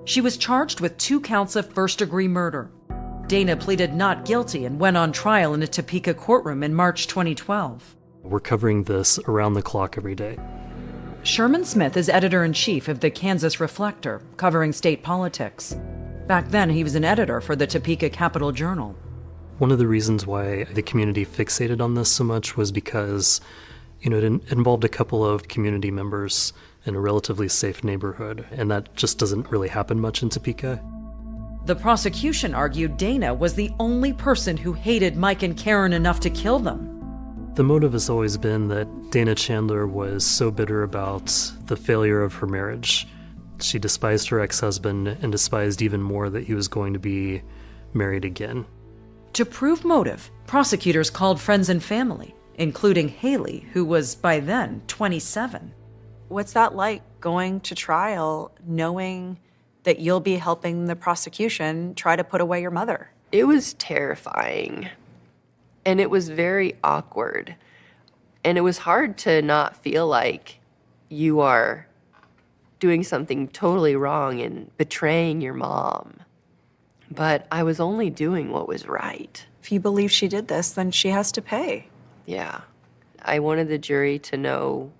She was charged with 2 counts of first-degree murder. Dana pleaded not guilty and went on trial in a Topeka courtroom in March 2012. We're covering this around the clock every day. Sherman Smith is editor-in-chief of the Kansas Reflector, covering state politics. Back then, he was an editor for the Topeka Capital Journal. One of the reasons why the community fixated on this so much was because, it involved a couple of community members in a relatively safe neighborhood, and that just doesn't really happen much in Topeka. The prosecution argued Dana was the only person who hated Mike and Karen enough to kill them. The motive has always been that Dana Chandler was so bitter about the failure of her marriage. She despised her ex-husband and despised even more that he was going to be married again. To prove motive, prosecutors called friends and family, including Haley, who was by then 27. What's that like, going to trial knowing that you'll be helping the prosecution try to put away your mother? It was terrifying. And it was very awkward. And it was hard to not feel like you are doing something totally wrong and betraying your mom. But I was only doing what was right. If you believe she did this, then she has to pay. Yeah. I wanted the jury to know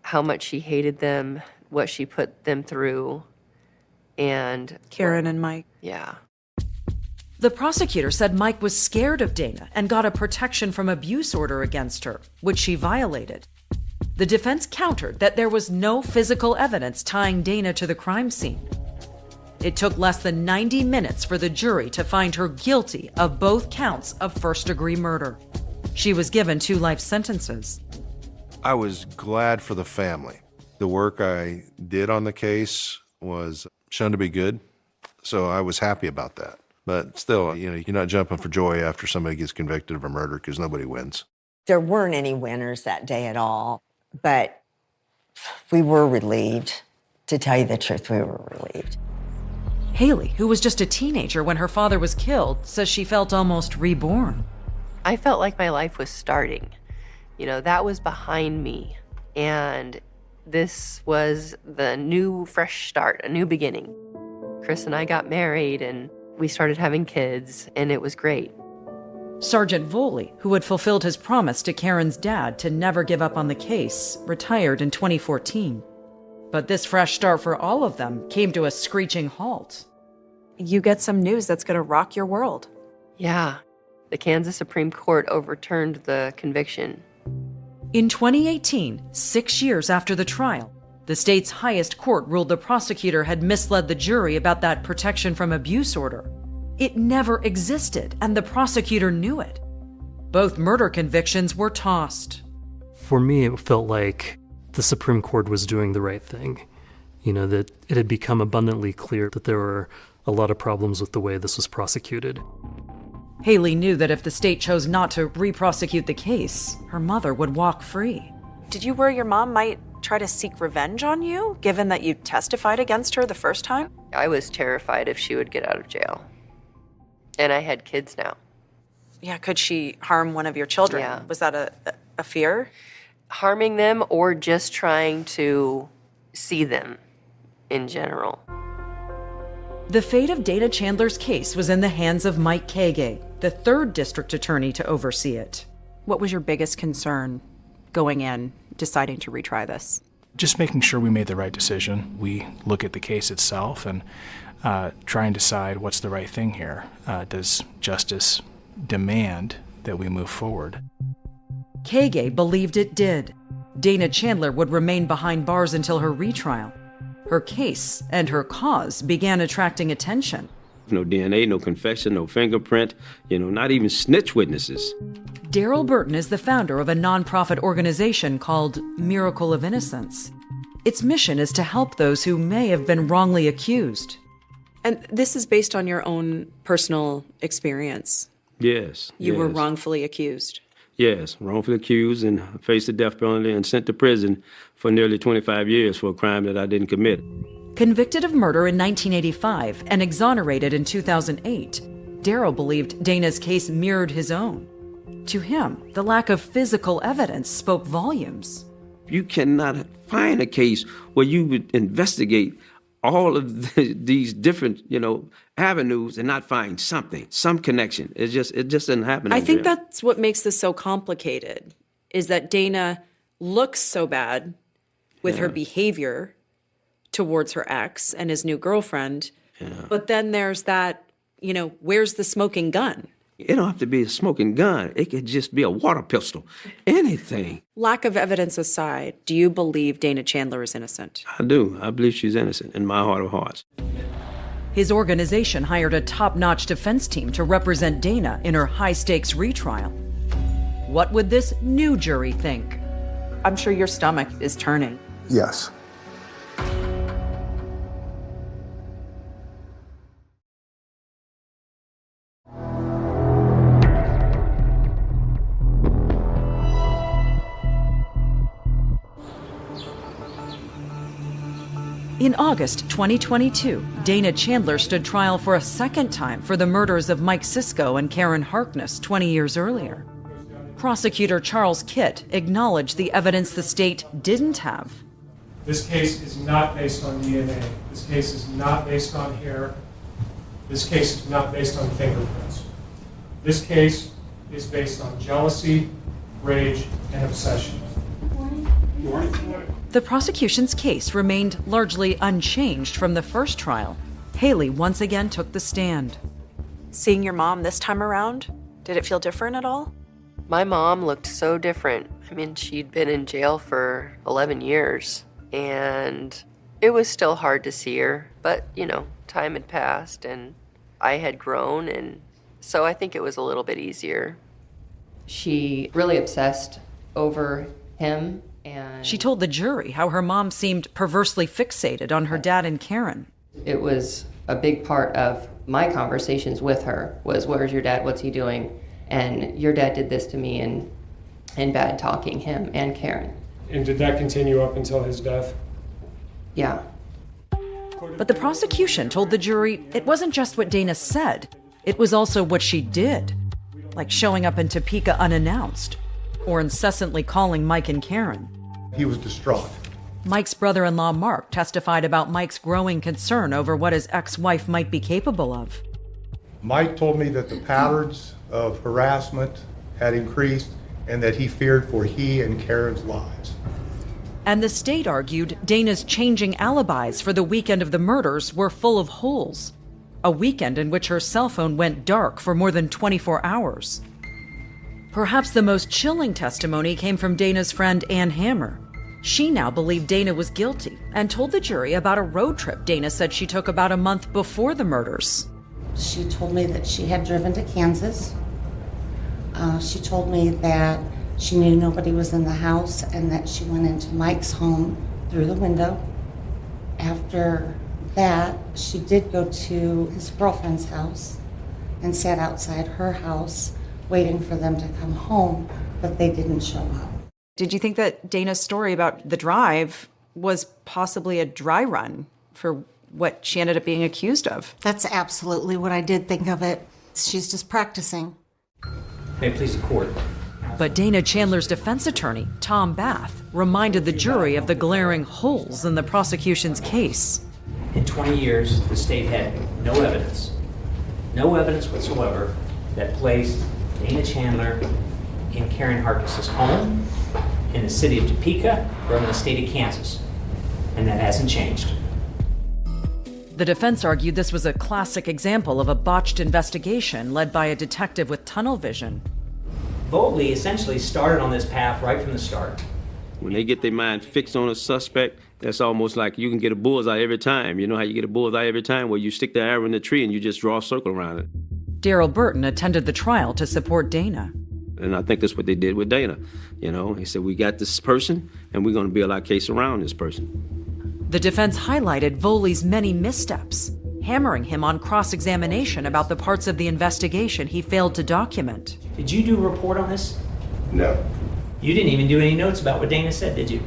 how much she hated them, what she put them through, and... Karen and Mike. Yeah. The prosecutor said Mike was scared of Dana and got a protection from abuse order against her, which she violated. The defense countered that there was no physical evidence tying Dana to the crime scene. It took less than 90 minutes for the jury to find her guilty of both counts of first-degree murder. She was given 2 life sentences. I was glad for the family. The work I did on the case was shown to be good, so I was happy about that. But still, you're not jumping for joy after somebody gets convicted of a murder because nobody wins. There weren't any winners that day at all, but we were relieved. To tell you the truth, we were relieved. Haley, who was just a teenager when her father was killed, says she felt almost reborn. I felt like my life was starting. That was behind me. And this was the new, fresh start, a new beginning. Chris and I got married and we started having kids, and it was great. Sergeant Voley, who had fulfilled his promise to Karen's dad to never give up on the case, retired in 2014. But this fresh start for all of them came to a screeching halt. You get some news that's going to rock your world. Yeah. The Kansas Supreme Court overturned the conviction. In 2018, 6 years after the trial, the state's highest court ruled the prosecutor had misled the jury about that protection from abuse order. It never existed, and the prosecutor knew it. Both murder convictions were tossed. For me, it felt like the Supreme Court was doing the right thing. That it had become abundantly clear that there were a lot of problems with the way this was prosecuted. Haley knew that if the state chose not to re-prosecute the case, her mother would walk free. Did you worry your mom might try to seek revenge on you, given that you testified against her the first time? I was terrified if she would get out of jail. And I had kids now. Yeah, could she harm one of your children? Yeah. Was that a fear? Harming them or just trying to see them in general. The fate of Dana Chandler's case was in the hands of Mike Kagay, the 3rd district attorney to oversee it. What was your biggest concern going in, deciding to retry this? Just making sure we made the right decision. We look at the case itself and try and decide what's the right thing here. Does justice demand that we move forward? Kagay believed it did. Dana Chandler would remain behind bars until her retrial. Her case and her cause began attracting attention. No DNA, no confession, no fingerprint, not even snitch witnesses. Daryl Burton is the founder of a nonprofit organization called Miracle of Innocence. Its mission is to help those who may have been wrongly accused. And this is based on your own personal experience. Yes. You were yes. wrongfully accused. Yes, wrongfully accused and faced the death penalty and sent to prison for nearly 25 years for a crime that I didn't commit. Convicted of murder in 1985 and exonerated in 2008, Daryl believed Dana's case mirrored his own. To him, the lack of physical evidence spoke volumes. You cannot find a case where you would investigate all of these different, avenues and not find something, some connection. It just doesn't happen. I think that's what makes this so complicated, is that Dana looks so bad with her behavior towards her ex and his new girlfriend. But then there's that, where's the smoking gun? It don't have to be a smoking gun. It could just be a water pistol, anything. Lack of evidence aside, do you believe Dana Chandler is innocent? I do. I believe she's innocent in my heart of hearts. His organization hired a top-notch defense team to represent Dana in her high-stakes retrial. What would this new jury think? I'm sure your stomach is turning. Yes. In August 2022, Dana Chandler stood trial for a second time for the murders of Mike Cisco and Karen Harkness 20 years earlier. Prosecutor Charles Kitt acknowledged the evidence the state didn't have. This case is not based on DNA. This case is not based on hair. This case is not based on fingerprints. This case is based on jealousy, rage, and obsession. The prosecution's case remained largely unchanged from the first trial. Haley once again took the stand. Seeing your mom this time around, did it feel different at all? My mom looked so different. I mean, she'd been in jail for 11 years, and it was still hard to see her. But, time had passed, and I had grown, and so I think it was a little bit easier. She really obsessed over him. And she told the jury how her mom seemed perversely fixated on her dad and Karen. It was a big part of my conversations with her was, where's your dad? What's he doing? And your dad did this to me, and bad talking him and Karen. And did that continue up until his death? Yeah. But the prosecution told the jury it wasn't just what Dana said, it was also what she did. Like showing up in Topeka unannounced, or incessantly calling Mike and Karen. He was distraught. Mike's brother-in-law Mark testified about Mike's growing concern over what his ex-wife might be capable of. Mike told me that the patterns of harassment had increased and that he feared for he and Karen's lives. And the state argued Dana's changing alibis for the weekend of the murders were full of holes. A weekend in which her cell phone went dark for more than 24 hours. Perhaps the most chilling testimony came from Dana's friend Ann Hammer. She now believed Dana was guilty and told the jury about a road trip Dana said she took about a month before the murders. She told me that she had driven to Kansas. She told me that she knew nobody was in the house and that she went into Mike's home through the window. After that, she did go to his girlfriend's house and sat outside her house waiting for them to come home, but they didn't show up. Did you think that Dana's story about the drive was possibly a dry run for what she ended up being accused of? That's absolutely what I did think of it. She's just practicing. May it please the court. But Dana Chandler's defense attorney, Tom Bath, reminded the jury of the glaring holes in the prosecution's case. In 20 years, the state had no evidence whatsoever that placed Dana Chandler in Karen Harkness's home, in the city of Topeka, or in the state of Kansas. And that hasn't changed. The defense argued this was a classic example of a botched investigation led by a detective with tunnel vision. Boldly essentially started on this path right from the start. When they get their mind fixed on a suspect, that's almost like you can get a bullseye every time. You know how you get a bullseye every time? Where you stick the arrow in the tree and you just draw a circle around it. Daryl Burton attended the trial to support Dana. And I think that's what they did with Dana. You know, he said, we got this person, and we're going to build our case around this person. The defense highlighted Voley's many missteps, hammering him on cross-examination about the parts of the investigation he failed to document. Did you do a report on this? No. You didn't even do any notes about what Dana said, did you?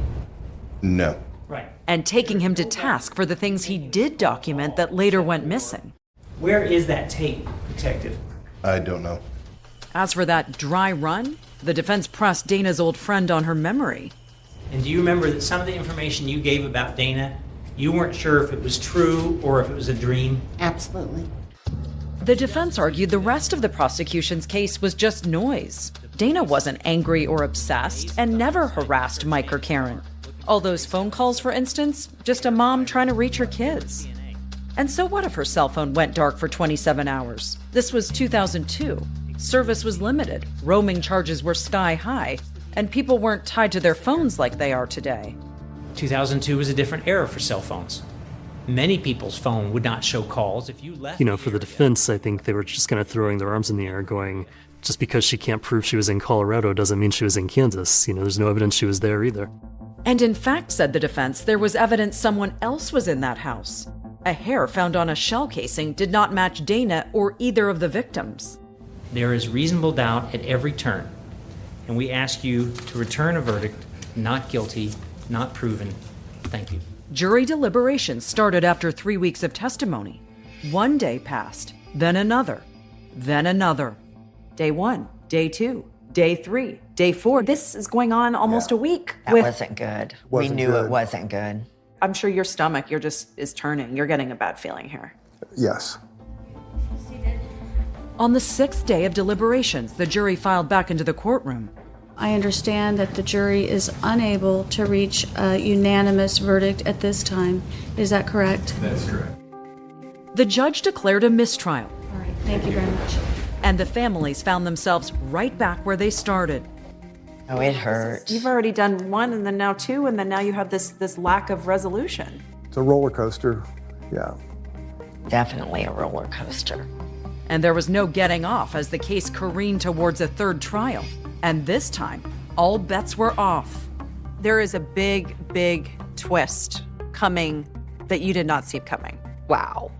No. Right. And taking him to task for the things he did document that later went missing. Where is that tape, Detective? I don't know. As for that dry run, the defense pressed Dana's old friend on her memory. And do you remember that some of the information you gave about Dana, you weren't sure if it was true or if it was a dream? Absolutely. The defense argued the rest of the prosecution's case was just noise. Dana wasn't angry or obsessed and never harassed Mike or Karen. All those phone calls, for instance, just a mom trying to reach her kids. And so what if her cell phone went dark for 27 hours? This was 2002. Service was limited, roaming charges were sky high, and people weren't tied to their phones like they are today. 2002 was a different era for cell phones. Many people's phone would not show calls if you left. You know, for the defense, I think they were just kind of throwing their arms in the air going, just because she can't prove she was in Colorado doesn't mean she was in Kansas. You know, there's no evidence she was there either. And in fact, said the defense, there was evidence someone else was in that house. A hair found on a shell casing did not match Dana or either of the victims. There is reasonable doubt at every turn, and we ask you to return a verdict, not guilty, not proven. Thank you. Jury deliberations started after 3 weeks of testimony. 1 day passed, then another, then another. Day 1, day 2, day 3, day 4. This is going on almost a week. That wasn't good. We knew good. it wasn't good. I'm sure your stomach, is turning. You're getting a bad feeling here. Yes. On the 6th day of deliberations, the jury filed back into the courtroom. I understand that the jury is unable to reach a unanimous verdict at this time. Is that correct? That's correct. The judge declared a mistrial. All right, thank you very much. And the families found themselves right back where they started. Oh, it hurt. You've already done 1 and then now 2, and then now you have this lack of resolution. It's a roller coaster. Yeah. Definitely a roller coaster. And there was no getting off as the case careened towards a 3rd trial. And this time, all bets were off. There is a big, big twist coming that you did not see coming. Wow.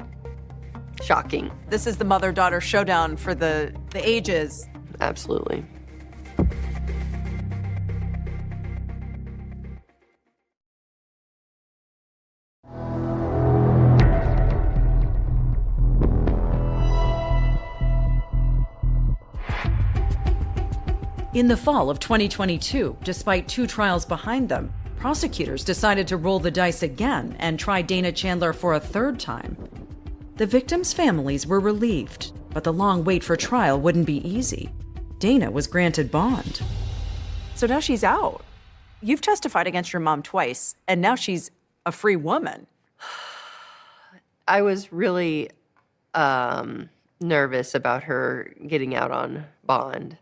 Shocking. This is the mother-daughter showdown for the ages. Absolutely. In the fall of 2022, despite 2 trials behind them, prosecutors decided to roll the dice again and try Dana Chandler for a 3rd time. The victims' families were relieved, but the long wait for trial wouldn't be easy. Dana was granted bond. So now she's out. You've testified against your mom twice, and now she's a free woman. I was really nervous about her getting out on bond.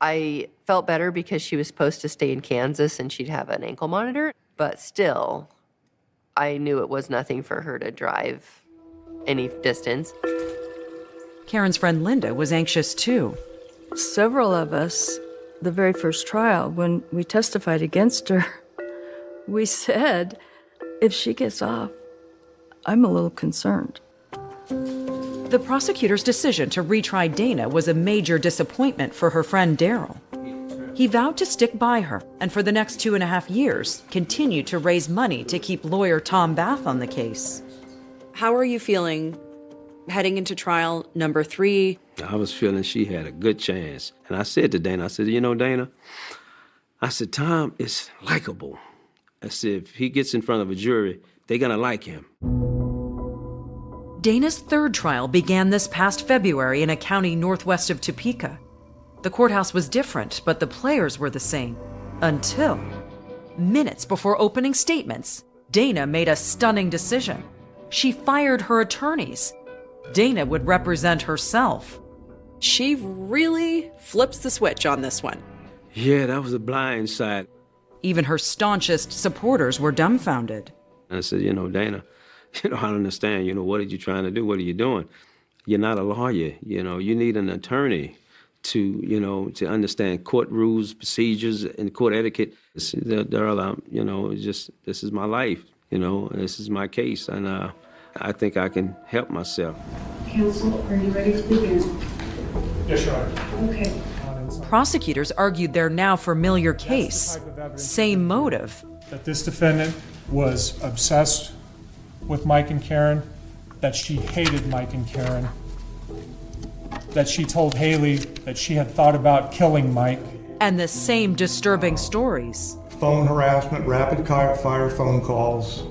I felt better because she was supposed to stay in Kansas and she'd have an ankle monitor, but still, I knew it was nothing for her to drive any distance. Karen's friend Linda was anxious too. Several of us, the very first trial, when we testified against her, we said, if she gets off, I'm a little concerned. The prosecutor's decision to retry Dana was a major disappointment for her friend Daryl. He vowed to stick by her and for the next 2.5 years continued to raise money to keep lawyer Tom Bath on the case. How are you feeling heading into trial number 3? I was feeling she had a good chance. And I said to Dana, I said, you know, Dana, I said, Tom is likable. I said, if he gets in front of a jury, they're going to like him. Dana's 3rd trial began this past February in a county northwest of Topeka. The courthouse was different, but the players were the same. Until, minutes before opening statements, Dana made a stunning decision. She fired her attorneys. Dana would represent herself. She really flips the switch on this one. Yeah, that was a blind side. Even her staunchest supporters were dumbfounded. And I said, you know, Dana, I don't understand. What are you trying to do? What are you doing? You're not a lawyer. You need an attorney to understand court rules, procedures, and court etiquette. Darrell, this is my life, this is my case, and I think I can help myself. Counsel, are you ready to begin? Yes, Your Honor. Okay. Prosecutors argued their now familiar case. Same motive. That this defendant was obsessed with Mike and Karen, that she hated Mike and Karen, that she told Haley that she had thought about killing Mike. And the same disturbing stories. Phone harassment, rapid fire phone calls,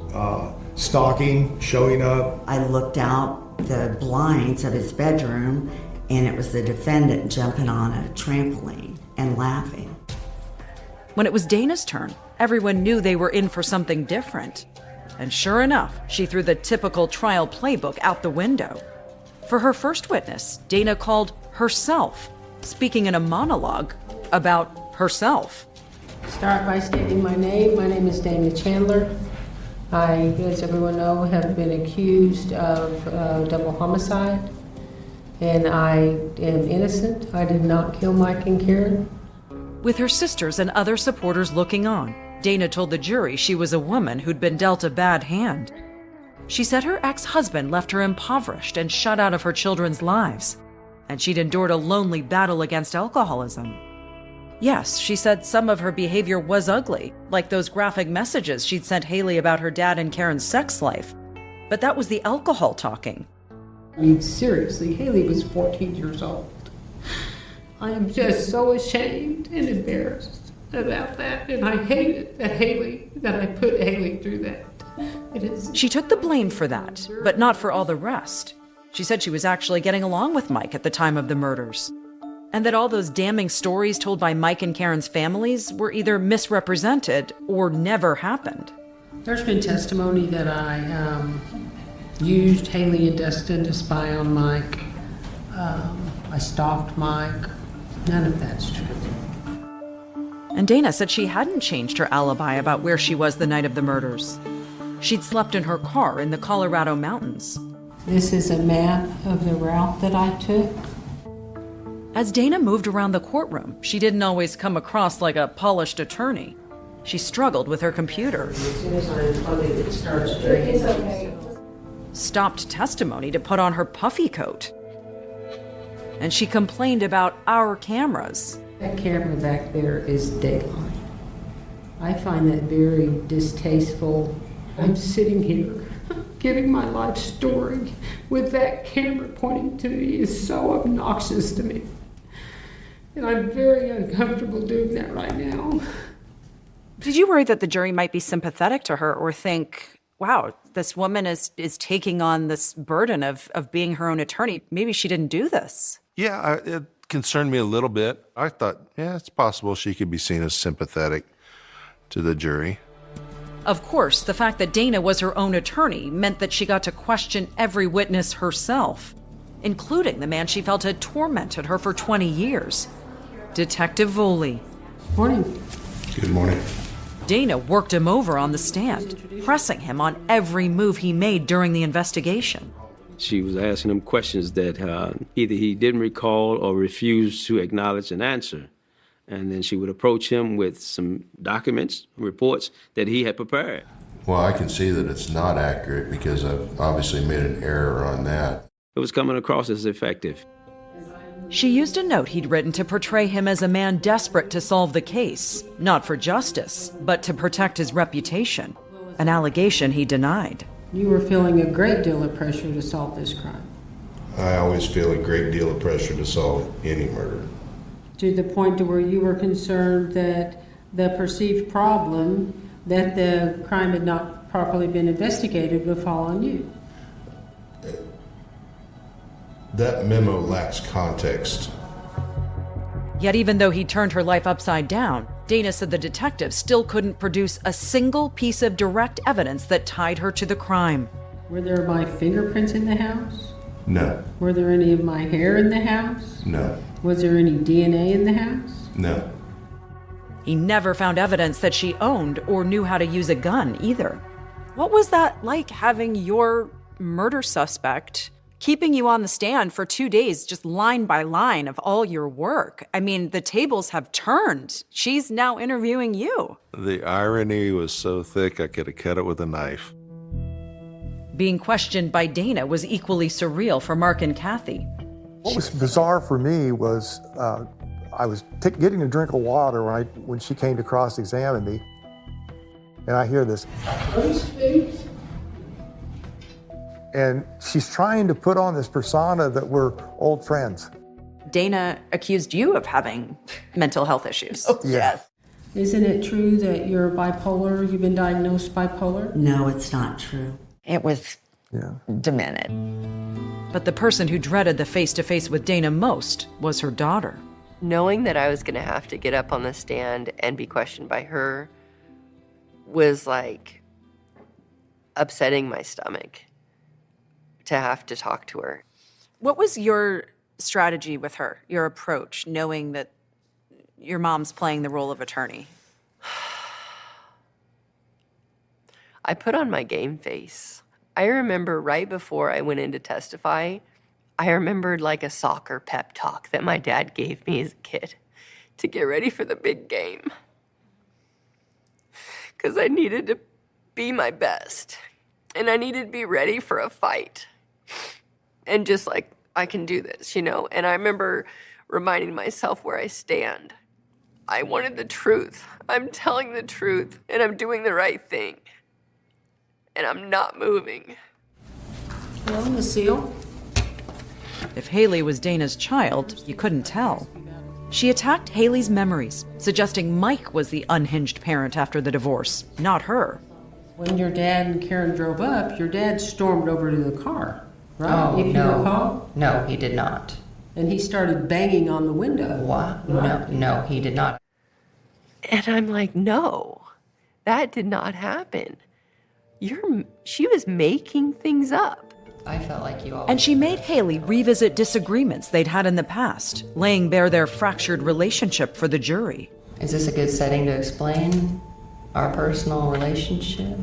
stalking, showing up. I looked out the blinds of his bedroom, and it was the defendant jumping on a trampoline and laughing. When it was Dana's turn, everyone knew they were in for something different. And sure enough, she threw the typical trial playbook out the window. For her first witness, Dana called herself, speaking in a monologue about herself. Start by stating my name. My name is Dana Chandler. I, as everyone knows, have been accused of double homicide, and I am innocent. I did not kill Mike and Karen. With her sisters and other supporters looking on, Dana told the jury she was a woman who'd been dealt a bad hand. She said her ex-husband left her impoverished and shut out of her children's lives, and she'd endured a lonely battle against alcoholism. Yes, she said some of her behavior was ugly, like those graphic messages she'd sent Haley about her dad and Karen's sex life. But that was the alcohol talking. I mean, seriously, Haley was 14 years old. I am just so ashamed and embarrassed about that, and I hate it that I put Haley through that. She took the blame for that, but not for all the rest. She said she was actually getting along with Mike at the time of the murders, and that all those damning stories told by Mike and Karen's families were either misrepresented or never happened. There's been testimony that I used Haley and Destin to spy on Mike. I stalked Mike. None of that's true. And Dana said she hadn't changed her alibi about where she was the night of the murders. She'd slept in her car in the Colorado mountains. This is a map of the route that I took. As Dana moved around the courtroom, she didn't always come across like a polished attorney. She struggled with her computer. As soon as I unplug it, it starts dragging. Okay. Stopped testimony to put on her puffy coat. And she complained about our cameras. That camera back there is Dateline. I find that very distasteful. I'm sitting here giving my life story with that camera pointing to me is so obnoxious to me. And I'm very uncomfortable doing that right now. Did you worry that the jury might be sympathetic to her or think, wow, this woman is taking on this burden of being her own attorney? Maybe she didn't do this. Yeah, it concerned me a little bit. I thought, yeah, it's possible she could be seen as sympathetic to the jury. Of course, the fact that Dana was her own attorney meant that she got to question every witness herself, including the man she felt had tormented her for 20 years, Detective Voley. Morning. Good morning. Dana worked him over on the stand, pressing him on every move he made during the investigation. She was asking him questions that either he didn't recall or refused to acknowledge and answer. And then she would approach him with some documents, reports that he had prepared. Well, I can see that it's not accurate because I've obviously made an error on that. It was coming across as effective. She used a note he'd written to portray him as a man desperate to solve the case, not for justice, but to protect his reputation, an allegation he denied. You were feeling a great deal of pressure to solve this crime. I always feel a great deal of pressure to solve any murder. To the point to where you were concerned that the perceived problem that the crime had not properly been investigated would fall on you. That memo lacks context. Yet even though he turned her life upside down, Dana said the detective still couldn't produce a single piece of direct evidence that tied her to the crime. Were there my fingerprints in the house? No. Were there any of my hair in the house? No. Was there any DNA in the house? No. He never found evidence that she owned or knew how to use a gun either. What was that like, having your murder suspect keeping you on the stand for 2 days, just line by line of all your work. I mean, the tables have turned. She's now interviewing you. The irony was so thick I could have cut it with a knife. Being questioned by Dana was equally surreal for Mark and Kathy. What was bizarre for me was I was getting a drink of water when she came to cross-examine me, and I hear this. And she's trying to put on this persona that we're old friends. Dana accused you of having mental health issues. Yes. Isn't it true that you're bipolar? You've been diagnosed bipolar? No, it's not true. It was demented. But the person who dreaded the face-to-face with Dana most was her daughter. Knowing that I was going to have to get up on the stand and be questioned by her was like upsetting my stomach to have to talk to her. What was your strategy with her, your approach, knowing that your mom's playing the role of attorney? I put on my game face. I remember right before I went in to testify, I remembered like a soccer pep talk that my dad gave me as a kid to get ready for the big game. Because I needed to be my best. And I needed to be ready for a fight. And just like, I can do this, you know? And I remember reminding myself where I stand. I wanted the truth. I'm telling the truth, and I'm doing the right thing. And I'm not moving. Well, Lucille. If Haley was Dana's child, you couldn't tell. She attacked Haley's memories, suggesting Mike was the unhinged parent after the divorce, not her. When your dad and Karen drove up, your dad stormed over to the car, right? Oh, if you no. recall? No, he did not. And he started banging on the window. What? No, he did not. And I'm like, no, that did not happen. She was making things up. I felt like you all. And she made Haley revisit disagreements they'd had in the past, laying bare their fractured relationship for the jury. Is this a good setting to explain our personal relationship?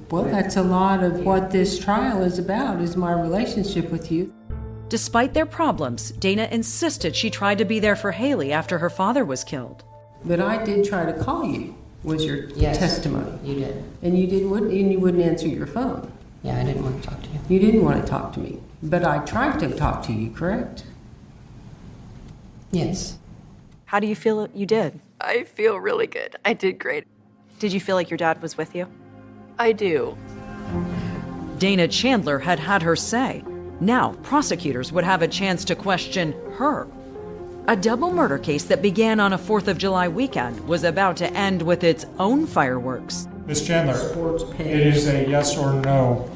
Well, that's a lot of what this trial is about, is my relationship with you. Despite their problems, Dana insisted she tried to be there for Haley after her father was killed. But I did try to call you, was your testimony. You did. And you wouldn't answer your phone. Yeah, I didn't want to talk to you. You didn't want to talk to me. But I tried to talk to you, correct? Yes. How do you feel you did? I feel really good. I did great. Did you feel like your dad was with you? I do. Dana Chandler had had her say. Now, prosecutors would have a chance to question her. A double murder case that began on a 4th of July weekend was about to end with its own fireworks. Ms. Chandler, Sports page. it is a yes or no.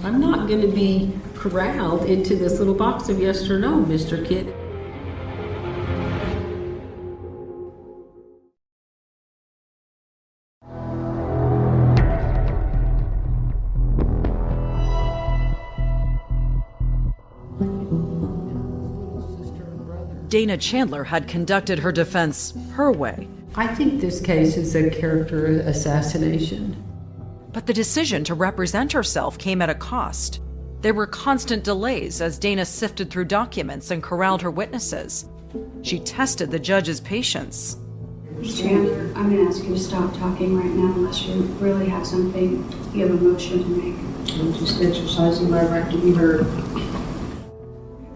I'm not going to be corralled into this little box of yes or no, Mr. Kid. Dana Chandler had conducted her defense her way. I think this case is a character assassination. But the decision to represent herself came at a cost. There were constant delays as Dana sifted through documents and corralled her witnesses. She tested the judge's patience. Ms. Chandler, I'm going to ask you to stop talking right now unless you really have something, you have a motion to make. I'm just exercising my right to be heard.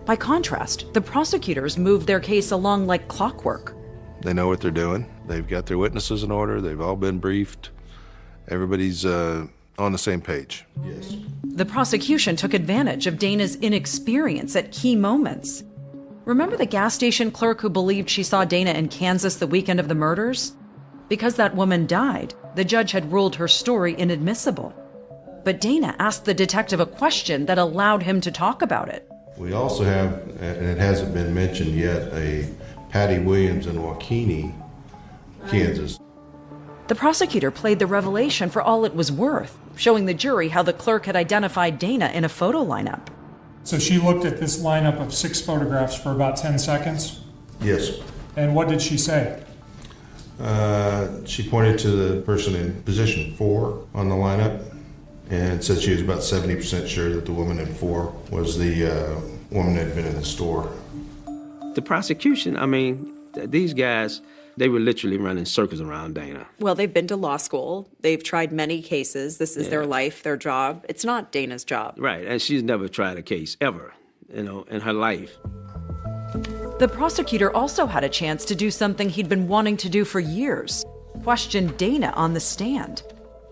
By contrast, the prosecutors moved their case along like clockwork. They know what they're doing. They've got their witnesses in order. They've all been briefed. Everybody's on the same page. Yes. The prosecution took advantage of Dana's inexperience at key moments. Remember the gas station clerk who believed she saw Dana in Kansas the weekend of the murders? Because that woman died, the judge had ruled her story inadmissible. But Dana asked the detective a question that allowed him to talk about it. We also have, and it hasn't been mentioned yet, a Patty Williams in Waukene, Kansas. The prosecutor played the revelation for all it was worth, showing the jury how the clerk had identified Dana in a photo lineup. So she looked at this lineup of 6 photographs for about 10 seconds? Yes. And what did she say? She pointed to the person in position 4 on the lineup and said she was about 70% sure that the woman in 4 was the woman that had been in the store. The prosecution, I mean, these guys, they were literally running circles around Dana. Well, they've been to law school. They've tried many cases. This is their life, their job. It's not Dana's job. Right, and she's never tried a case ever, in her life. The prosecutor also had a chance to do something he'd been wanting to do for years: question Dana on the stand.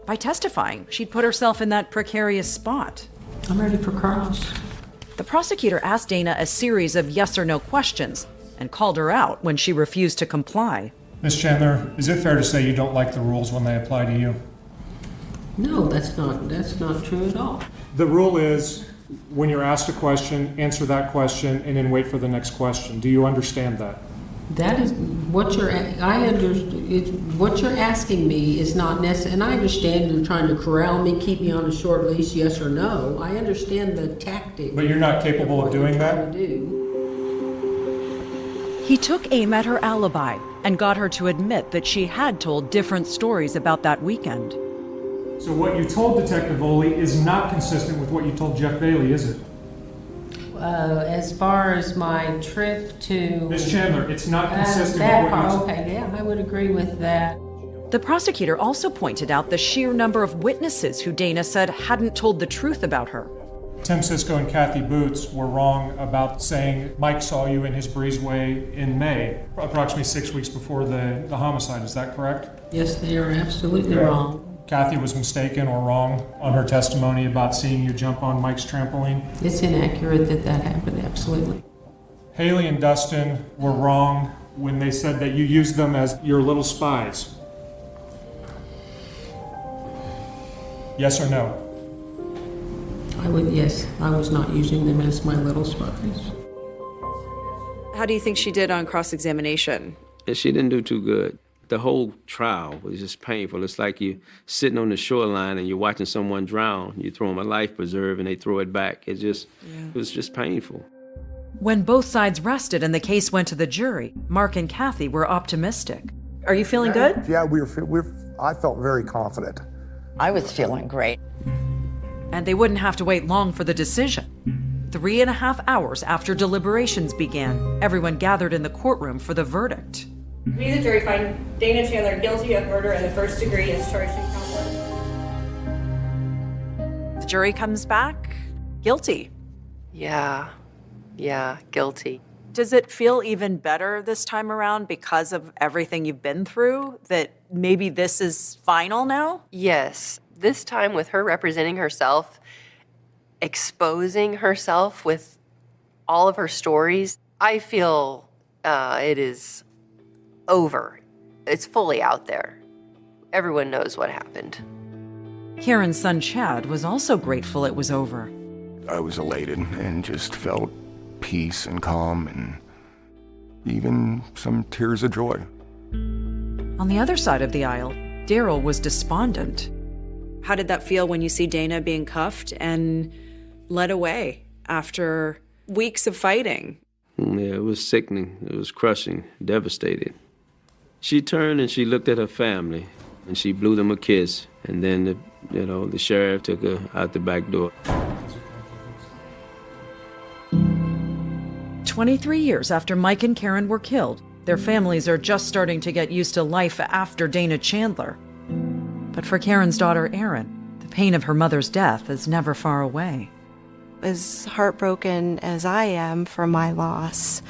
By testifying, she'd put herself in that precarious spot. I'm ready for cross. The prosecutor asked Dana a series of yes or no questions and called her out when she refused to comply. Ms. Chandler, is it fair to say you don't like the rules when they apply to you? No, that's not true at all. The rule is, when you're asked a question, answer that question and then wait for the next question. Do you understand that? That is what what you're asking me is not necessary, and I understand you're trying to corral me, keep me on a short leash, yes or no. I understand the tactic. But you're not capable of doing that? He took aim at her alibi and got her to admit that she had told different stories about that weekend. So what you told Detective Oley is not consistent with what you told Jeff Bailey, is it? As far as my trip to... Ms. Chandler, it's not consistent with what you... Okay, yeah, I would agree with that. The prosecutor also pointed out the sheer number of witnesses who Dana said hadn't told the truth about her. Tim Sisko and Kathy Boots were wrong about saying Mike saw you in his breezeway in May, approximately 6 weeks before the homicide. Is that correct? Yes, they are absolutely wrong. Kathy was mistaken or wrong on her testimony about seeing you jump on Mike's trampoline? It's inaccurate that happened, absolutely. Haley and Dustin were wrong when they said that you used them as your little spies. Yes or no? Yes, I was not using them as my little spies. How do you think she did on cross-examination? She didn't do too good. The whole trial was just painful. It's like you sitting on the shoreline and you're watching someone drown. You throw them a life preserve and they throw it back. It was just painful. When both sides rested and the case went to the jury, Mark and Kathy were optimistic. Are you feeling good? Yeah, I felt very confident. I was feeling great. And they wouldn't have to wait long for the decision. 3.5 hours after deliberations began, everyone gathered in the courtroom for the verdict. We, the jury, find Dana Chandler guilty of murder in the first degree as charged in count 1. The jury comes back guilty. Yeah, guilty. Does it feel even better this time around because of everything you've been through, that maybe this is final now? Yes. This time with her representing herself, exposing herself with all of her stories, I feel it is over. It's fully out there. Everyone knows what happened. Karen's son Chad was also grateful it was over. I was elated and just felt peace and calm and even some tears of joy. On the other side of the aisle, Daryl was despondent. How did that feel when you see Dana being cuffed and led away after weeks of fighting? Yeah, it was sickening. It was crushing, devastating. She turned and she looked at her family and she blew them a kiss. And then, the sheriff took her out the back door. 23 years after Mike and Karen were killed, their families are just starting to get used to life after Dana Chandler. But for Karen's daughter, Erin, the pain of her mother's death is never far away. As heartbroken as I am for my loss,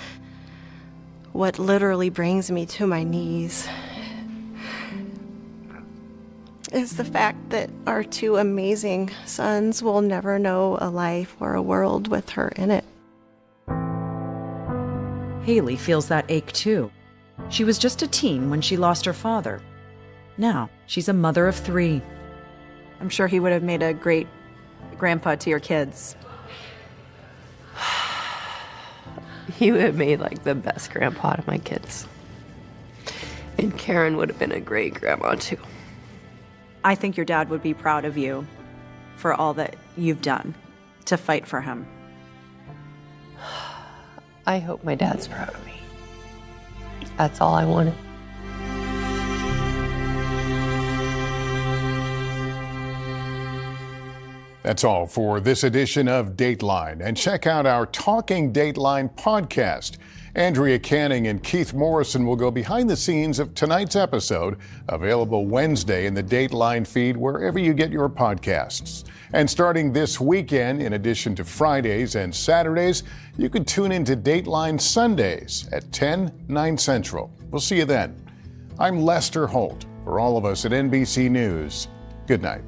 what literally brings me to my knees is the fact that our 2 amazing sons will never know a life or a world with her in it. Haley feels that ache too. She was just a teen when she lost her father. Now, she's a mother of 3. I'm sure he would have made a great grandpa to your kids. He would have made the best grandpa to my kids. And Karen would have been a great grandma too. I think your dad would be proud of you for all that you've done to fight for him. I hope my dad's proud of me. That's all I wanted. That's all for this edition of Dateline. And check out our Talking Dateline podcast. Andrea Canning and Keith Morrison will go behind the scenes of tonight's episode, available Wednesday in the Dateline feed wherever you get your podcasts. And starting this weekend, in addition to Fridays and Saturdays, you can tune into Dateline Sundays at 10, 9 Central. We'll see you then. I'm Lester Holt. For all of us at NBC News, good night.